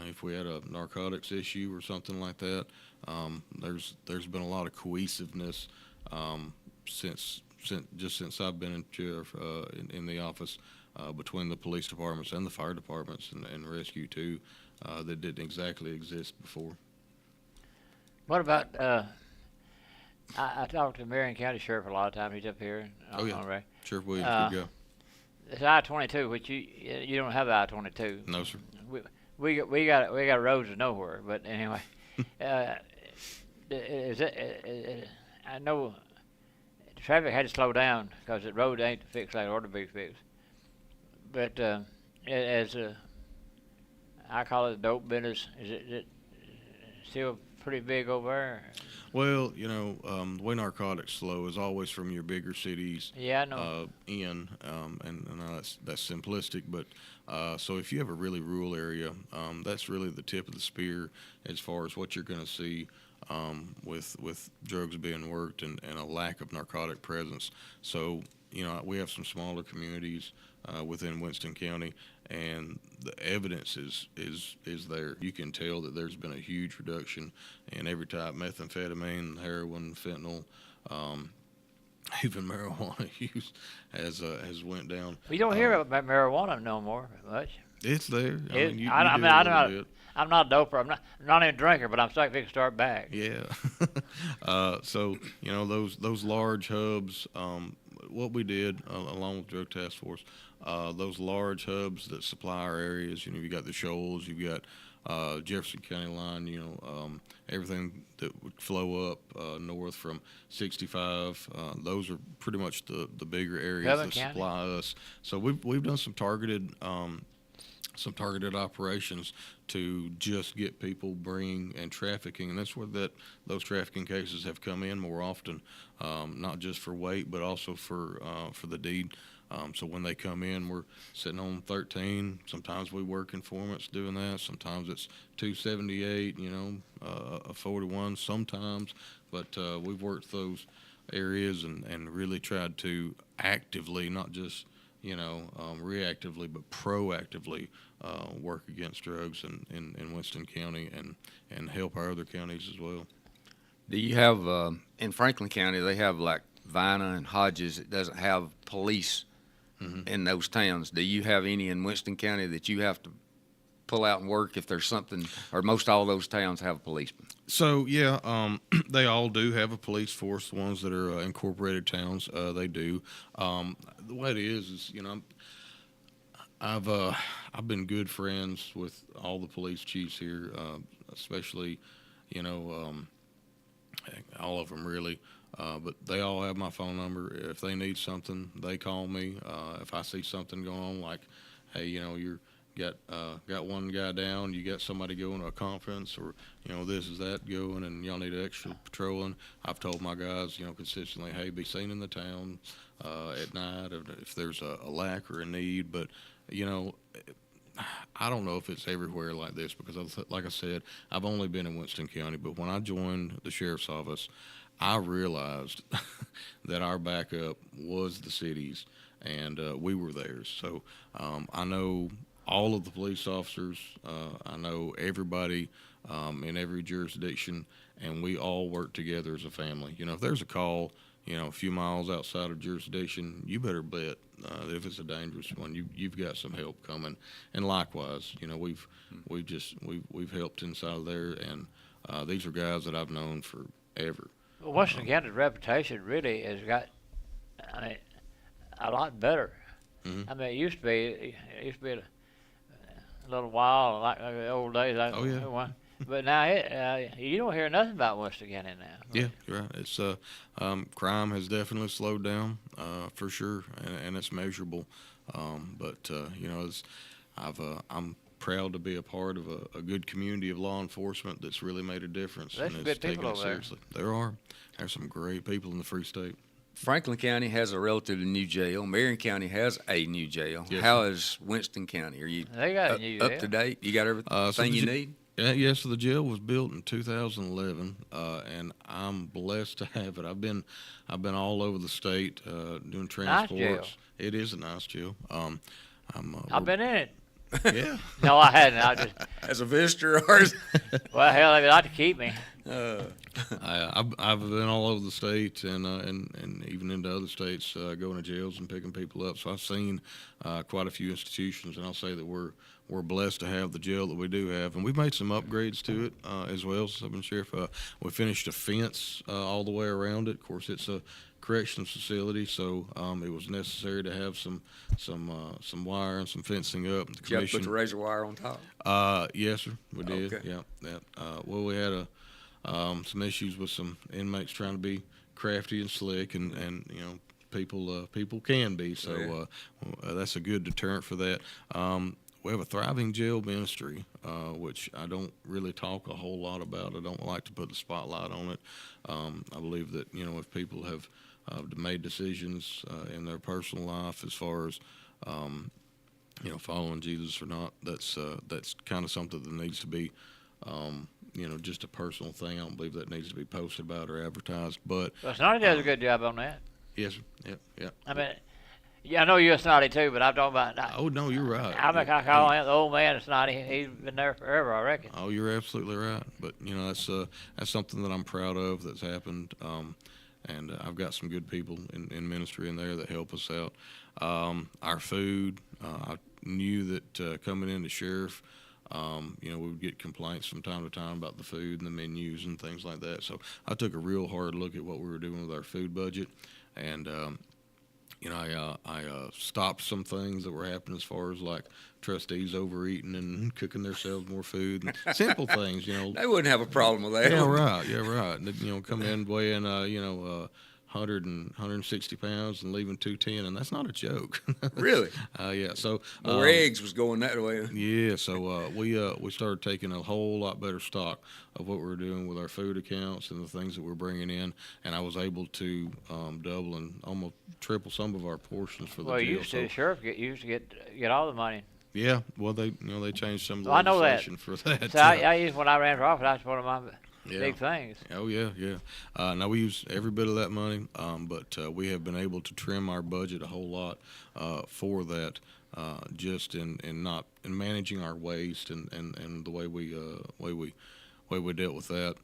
if we had a narcotics issue or something like that. There's been a lot of cohesiveness since I've been in the office. Between the police departments and the fire departments and rescue too, that didn't exactly exist before. What about, I talk to Marion County Sheriff a lot of times. He's up here. Oh, yeah. Right. Sheriff Williams, good go. It's I-22, which you don't have the I-22. No, sir. We got roads to nowhere, but anyway. I know the traffic had to slow down because the road ain't fixed like it ought to be fixed. But as I call it dope business, is it still pretty big over there? Well, the way narcotics flow is always from your bigger cities. Yeah, I know. And that's simplistic, but so if you have a really rural area, that's really the tip of the spear as far as what you're going to see with drugs being worked and a lack of narcotic presence. So, we have some smaller communities within Winston County, and the evidence is there. You can tell that there's been a huge reduction in every type: methamphetamine, heroin, fentanyl, even marijuana use has went down. You don't hear about marijuana no more much. It's there. I'm not a doper. I'm not even a drinker, but I'm starting to start back. Yeah. So those large hubs. What we did along with Drug Task Force, those large hubs that supply our areas. You got the Shoals, you've got Jefferson County line. Everything that would flow up north from 65. Those are pretty much the bigger areas Helen that County. supply us. So we've done some targeted operations to just get people bringing and trafficking, and that's where those trafficking cases have come in more often, not just for weight but also for the deed. So when they come in, we're sitting on 13. Sometimes we work informants doing that. Sometimes it's 278, a 41 sometimes. But we've worked those areas and really tried to actively, not just reactively, but proactively work against drugs in Winston County and help our other counties as well. Do you have, in Franklin County, they have like Vina and Hodges, it doesn't have police in those towns. Do you have any in Winston County that you have to pull out and work if there's something, or most all those towns have a policeman? So, yeah, they all do have a police force, the ones that are incorporated towns, they do. The way it is I've been good friends with all the police chiefs here, especially, all of them really. But they all have my phone number. If they need something, they call me. If I see something going on, like, hey, you're got one guy down, you got somebody going to a conference, or this is that going, and y'all need extra patrolling. I've told my guys, consistently, hey, be seen in the town at night if there's a lack or a need. But I don't know if it's everywhere like this, because like I said, I've only been in Winston County. But when I joined the sheriff's office, I realized that our backup was the cities, and we were theirs. So I know all of the police officers. I know everybody in every jurisdiction, and we all work together as a family. If there's a call, a few miles outside of jurisdiction, you better bet if it's a dangerous one, you've got some help coming. And likewise, we've helped inside of there, and these are guys that I've known forever. Well, Washington County's reputation really has got, a lot better. Mm-hmm. It used to be a little while, like the old days. Oh, yeah. But now you don't hear nothing about Winston County now. Yeah, you're right. It's crime has definitely slowed down for sure, and it's measurable. But I'm proud to be a part of a good community of law enforcement that's really made a difference. There's and good it's taken people it over there. seriously. There's some great people in the Free State. Franklin County has a relatively new jail. Marion County has a new jail. Yes, How sir. is Winston County? Are you They got a new up jail. to date? You got everything you need? Yes, so the jail was built in 2011, and I'm blessed to have it. I've been all over the state doing transports. jail. It is a nice jail. I've been in it. Yeah. No, I hadn't. I just As a visitor, or well, hell, they'd like to keep me. I've been all over the state and even into other states, going to jails and picking people up. So I've seen quite a few institutions, and I'll say that we're blessed to have the jail that we do have, and we've made some upgrades to it as well. Since I've been sheriff, we finished a fence all the way around it. Of course, it's a corrections facility, so it was necessary to have some wire and some fencing up. did you have to put the razor wire on top? Yes, sir, we did. Okay. Yeah. Well, we had some issues with some inmates trying to be crafty and slick, and people can be. So that's a good deterrent for that. We have a thriving jail ministry, which I don't really talk a whole lot about. I don't like to put the spotlight on it. I believe that if people have made decisions in their personal life as far as following Jesus or not, that's kind of something that needs to be just a personal thing. I don't believe that needs to be posted about or advertised. But Well, Snotty does a good job on that. yes, yep. I mean, yeah, I know you're a Snotty too, but I'm talking about. Oh no, you're right. I call him the old man of Snotty. He's been there forever, I reckon. Oh, you're absolutely right. But that's something that I'm proud of that's happened. And I've got some good people in ministry in there that help us out. Our food, I knew that coming in the sheriff, we would get complaints from time to time about the food and the menus and things like that. So I took a real hard look at what we were doing with our food budget, and I stopped some things that were happening as far as like trustees overeating and cooking themselves more food and simple things, They wouldn't have a problem with that. Yeah, right. Yeah, right. And, come in weighing, 160 pounds and leaving 210, and that's not a joke. Really? Yeah. So More eggs was going that way. yeah. So we started taking a whole lot better stock of what we're doing with our food accounts and the things that we're bringing in, and I was able to double and almost triple some of our portions for the Well, jail. the sheriff used to get all the money. Yeah. Well, they changed some of the Well, I know that. legislation for that. So I used when I ran for office. That's one of my big things. Oh yeah. Now we use every bit of that money, but we have been able to trim our budget a whole lot for that, just in managing our waste and the way we dealt with that.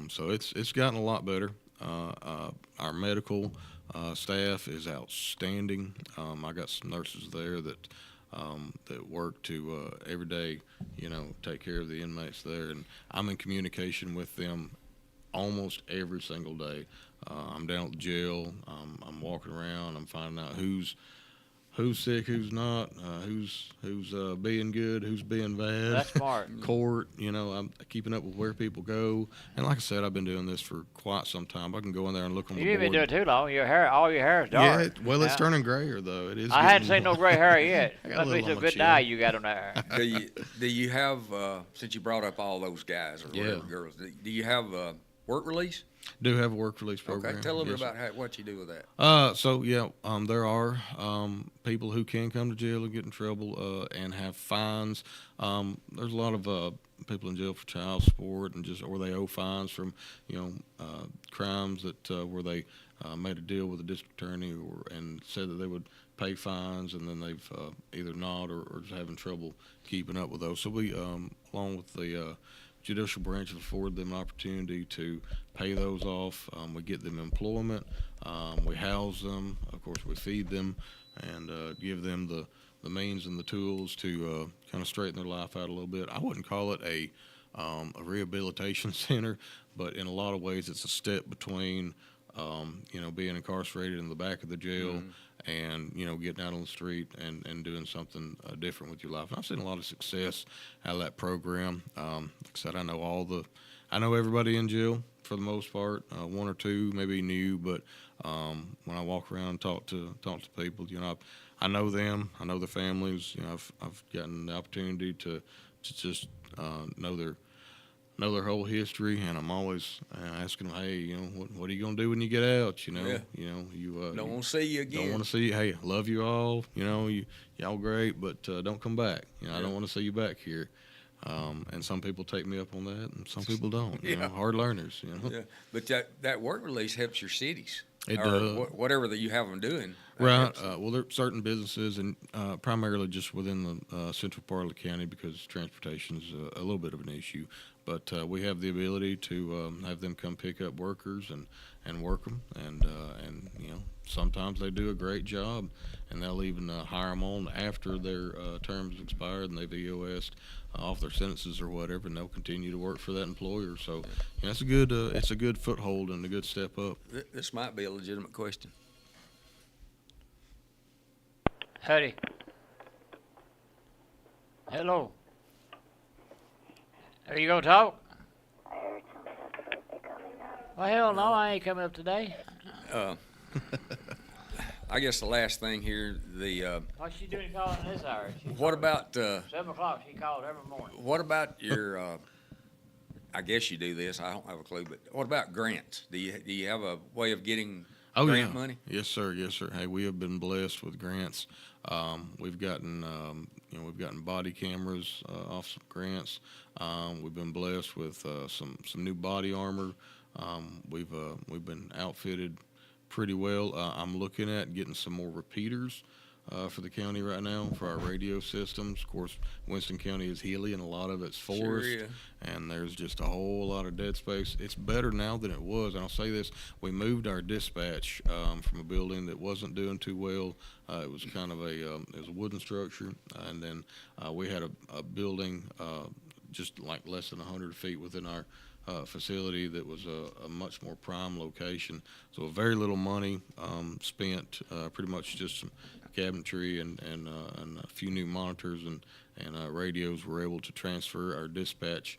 So it's gotten a lot better. Our medical staff is outstanding. I got some nurses there that work to every day, take care of the inmates there, and I'm in communication with them almost every single day. I'm down at the jail. I'm walking around. I'm finding out who's sick, who's not, who's being good, who's being bad. That's smart. Court, I'm keeping up with where people go. And like I said, I've been doing this for quite some time. I can go in there and look on the board. You've been doing it too long. All your hair is dark. Yeah, well, it's turning grayer though. It is. I hadn't seen no gray hair yet. I got a Must be little on some my good chin. dye you got on there. Do you have, since you brought up all those guys or whatever girls, do you have a work release? Do have a work release program. Okay, tell a little Yes, bit about what you do with that. There are people who can come to jail and get in trouble and have fines. There's a lot of people in jail for child support and or they owe fines from crimes that where they made a deal with the district attorney and said that they would pay fines, and then they've either not or just having trouble keeping up with those. So we, along with the judicial branch, have afforded them an opportunity to pay those off. We get them employment. We house them. Of course, we feed them and give them the means and the tools to kind of straighten their life out a little bit. I wouldn't call it a rehabilitation center, but in a lot of ways, it's a step between being incarcerated in the back of the jail and getting out on the street and doing something different with your life. And I've seen a lot of success out of that program. Like I said, I know everybody in jail for the most part. One or two maybe new, but when I walk around and talk to people, I know them. I know their families. I've gotten the opportunity to just know their whole history, and I'm always asking them, hey, what are you gonna do when you get out? You Don't want to see you again. Don't want to see you. Hey, love you all. Y'all great, but don't come back. I don't want to see you back here. And some people take me up on that, and some people don't. Hard learners. Yeah, but that work release helps your cities. It or does. Whatever that you have them doing. Right. Well, there are certain businesses, and primarily just within the central part of the county, because transportation is a little bit of an issue. But we have the ability to have them come pick up workers and work them, and sometimes they do a great job, and they'll even hire them on after their terms expired and they've EOS'd off their sentences or whatever, and they'll continue to work for that employer. So it's a good foothold and a good step up. This might be a legitimate question. Hutty. Hello. Are you gonna talk? Well, hell no, I ain't coming up today. I guess the last thing here, What's she doing calling this hour? what about 7 o'clock, she called every morning. what about your? I guess you do this. I don't have a clue, but what about grants? Do you have a way of getting Oh, grant yeah. money? Yes, sir. Yes, sir. Hey, we have been blessed with grants. We've gotten, we've gotten body cameras off some grants. We've been blessed with some new body armor. We've been outfitted pretty well. I'm looking at getting some more repeaters for the county right now for our radio systems. Of course, Winston County is hilly and a lot of it's forest, Sure, yeah. and there's just a whole lot of dead space. It's better now than it was. And I'll say this: we moved our dispatch from a building that wasn't doing too well. It was kind of it was a wooden structure, and then we had a building just like less than 100 feet within our facility that was a much more prime location. So very little money spent, pretty much just some cabinetry and a few new monitors and radios. Were able to transfer our dispatch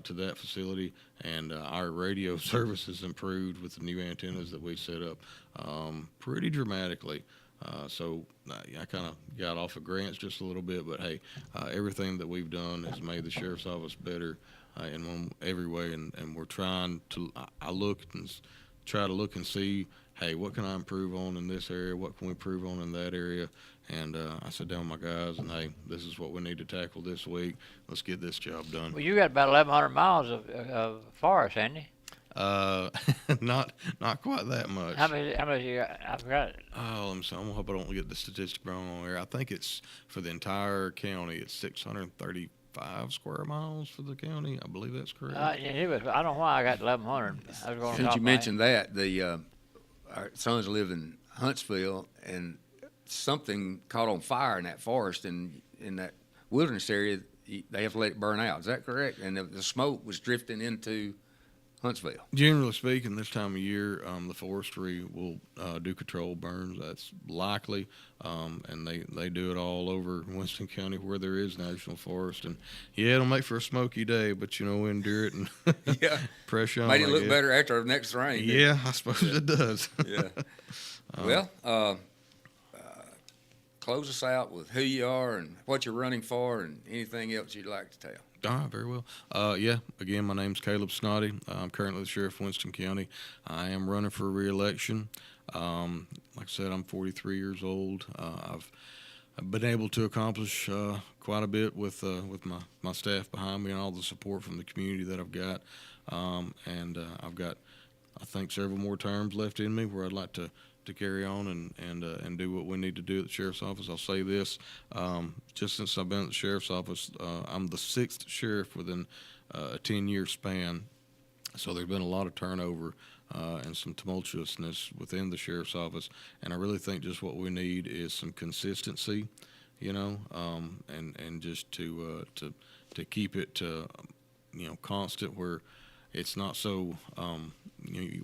to that facility, and our radio services improved with the new antennas that we set up pretty dramatically. So I kind of got off of grants just a little bit, but hey, everything that we've done has made the sheriff's office better in every way, and we're trying to. I look and try to look and see, hey, what can I improve on in this area? What can we improve on in that area? And I sit down with my guys, and hey, this is what we need to tackle this week. Let's get this job done. Well, you got about 1,100 miles of forest, haven't you? Not quite that much. How many you got? I forgot it. Oh, let me see. I'm gonna hope I don't get the statistic wrong on here. I think it's for the entire county. It's 635 square miles for the county. I believe that's correct. I don't know why I got 1,100. I was going Since you mentioned that, our sons live in Huntsville, and something caught on fire in that forest and in that wilderness area. They have to let it burn out. Is that correct? And the smoke was drifting into Huntsville. Generally speaking, this time of year, the forestry will do control burns. That's likely, and they do it all over Winston County where there is national forest. And yeah, it'll make for a smoky day, but we endure it and Yeah. press on. Made it I look guess. better after the next rain. didn't Yeah, I suppose it does. it? Yeah. Well, close us out with who you are and what you're running for and anything else you'd like to tell. Very well. Again, my name's Caleb Snoddy. I'm currently the sheriff of Winston County. I am running for re-election. Like I said, I'm 43 years old. I've been able to accomplish quite a bit with my staff behind me and all the support from the community that I've got. I've got, I think, several more terms left in me where I'd like to carry on and do what we need to do at the sheriff's office. I'll say this, just since I've been at the sheriff's office, I'm the 6th sheriff within a 10-year span. So there's been a lot of turnover and some tumultuousness within the sheriff's office. And I really think just what we need is some consistency, and just to keep it, constant where it's not so,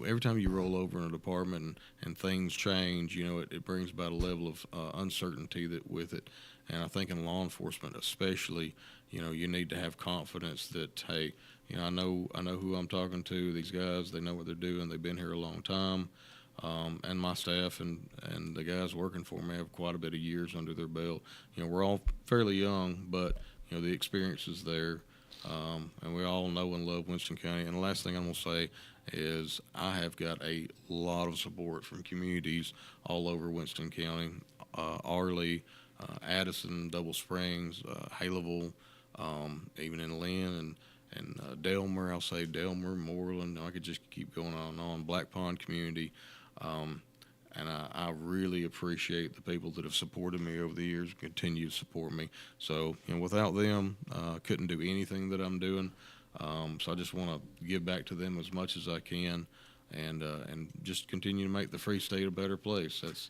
every time you roll over in a department and things change, it brings about a level of uncertainty with it. And I think in law enforcement especially, you need to have confidence that, hey, I know who I'm talking to. These guys, they know what they're doing. They've been here a long time. And my staff and the guys working for me have quite a bit of years under their belt. We're all fairly young, but, the experience is there. And we all know and love Winston County. And the last thing I'm going to say is I have got a lot of support from communities all over Winston County, Arley, Addison, Double Springs, Haleville, even in Lynn and Delmer. I'll say Delmer, Moreland. I could just keep going on and on. Black Pond community. And I really appreciate the people that have supported me over the years and continue to support me. So, without them, couldn't do anything that I'm doing. So I just want to give back to them as much as I can, and just continue to make the free state a better place. That's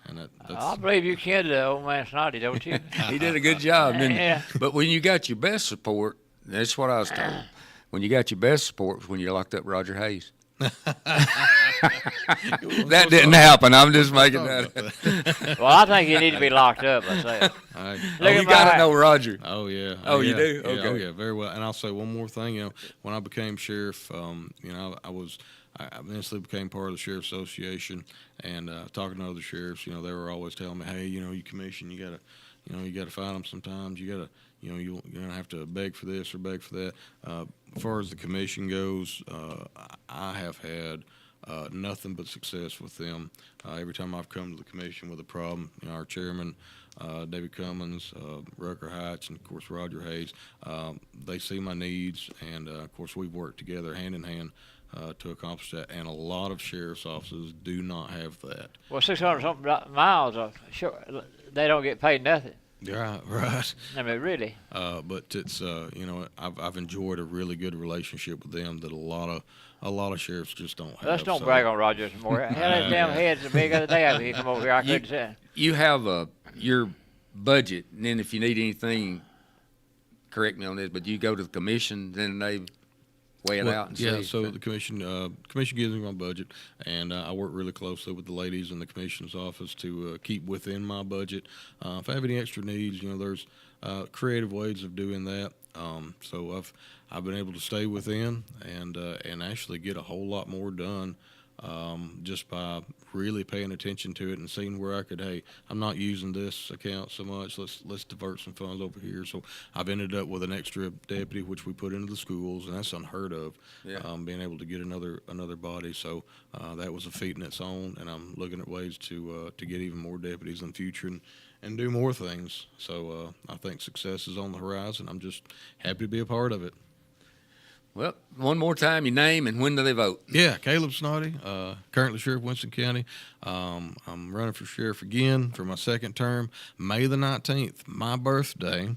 I believe you can, old man Snoddy, don't you? He did a good job, didn't he? Yeah. But when you got your best support, that's what I was told. When you got your best support was when you locked up Roger Hayes. That didn't happen. I'm just making that. Well, I think you need to be locked up myself. You got to know Roger. Oh yeah. Oh, you yeah. do? Yeah, Okay. oh yeah, very well. And I'll say one more thing. When I became sheriff, I eventually became part of the Sheriff Association, and talking to other sheriffs, they were always telling me, hey, you commission, you gotta fight them sometimes. You gotta, you're gonna have to beg for this or beg for that. As far as the commission goes, I have had nothing but success with them. Every time I've come to the commission with a problem, our chairman, David Cummins, Rucker Heights, and of course Roger Hayes, they see my needs, and of course we've worked together hand in hand to accomplish that. And a lot of sheriff's offices do not have that. Well, 600-something miles, sure, they don't get paid nothing. Right. I mean, really. But it's I've enjoyed a really good relationship with them that a lot of sheriffs just don't have. Let's don't brag on Rogers anymore. Hell, his damn head's as big as the day after he come over here. I couldn't say. You have your budget, and then if you need anything, correct me on this, but you go to the commission, then they weigh it out and see. Yeah, so the commission gives me my budget, and I work really closely with the ladies in the commission's office to keep within my budget. If I have any extra needs, there's creative ways of doing that. So I've been able to stay within and actually get a whole lot more done just by really paying attention to it and seeing where I could, hey, I'm not using this account so much. Let's divert some funds over here. So I've ended up with an extra deputy, which we put into the schools, and that's unheard of. Yeah. Being able to get another body. So that was a feat in its own, and I'm looking at ways to get even more deputies in the future and do more things. So I think success is on the horizon. I'm just happy to be a part of it. Well, one more time, your name and when do they vote? Yeah, Caleb Snoddy, currently Sheriff of Winston County. I'm running for sheriff again for my second term, May the 19th, my birthday.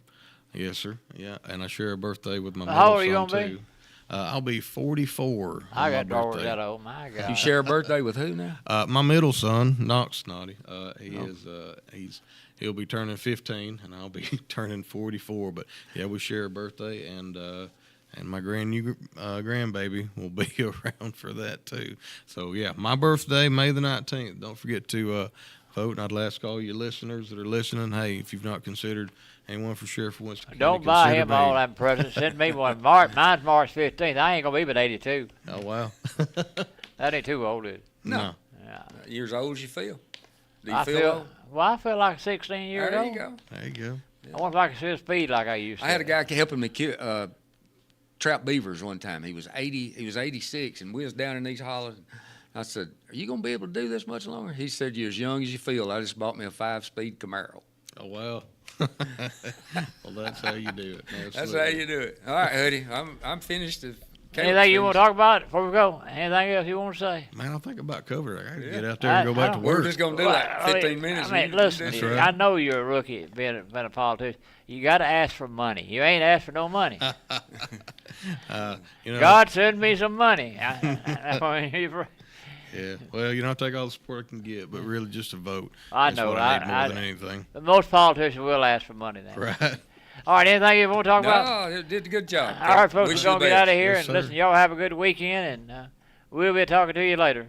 Yes, sir. Yeah, and I share a birthday with my middle How old are you son, gonna too. I'll be 44. I on got my daughters birthday. that old. My God. You share a birthday with who now? My middle son, Knox Snoddy, he'll be turning 15, and I'll be turning 44. But yeah, we share a birthday, and my grandbaby will be around for that too. So yeah, my birthday, May the 19th. Don't forget to vote. And I'd ask all your listeners that are listening, hey, if you've not considered anyone for sheriff of Winston County, Don't buy consider him me. all them presents. Send me one. Mine's March 15th. I ain't gonna be but 82. Oh wow. That ain't too old, is it? No. Yeah. Years old as you feel. Do you I feel old? Well, I feel like 16 years There old. you go. There you go. I wonder if I can still speed like I used to. I had a guy helping me trap beavers one time. He was 86, and we was down in these hollers. I said, "Are you gonna be able to do this much longer?" He said, "You're as young as you feel. I just bought me a 5-speed Camaro." Oh wow. Well, that's how you do it. That's Absolutely. how you do it. All right, Hutty, I'm finished. Anything you want to talk about before we go? Anything else you want to say? Man, I think about covered. I got to get out there and go back to We're work. just gonna do like 15 minutes. I mean, You listen, do That's right. I know you're a rookie being a politician. You got to ask for money. You ain't asked for no money. God send me some money. Yeah, well, I take all the support I can get, but really just a vote. I is know. what I need more than anything. Most politicians will ask for money then. Right. All right, anything you want to talk about? No, it did a good job. All right, folks, Wish we're you going to the get out of best. here. Yes, and sir. listen, y'all have a good weekend, and we'll be talking to you later.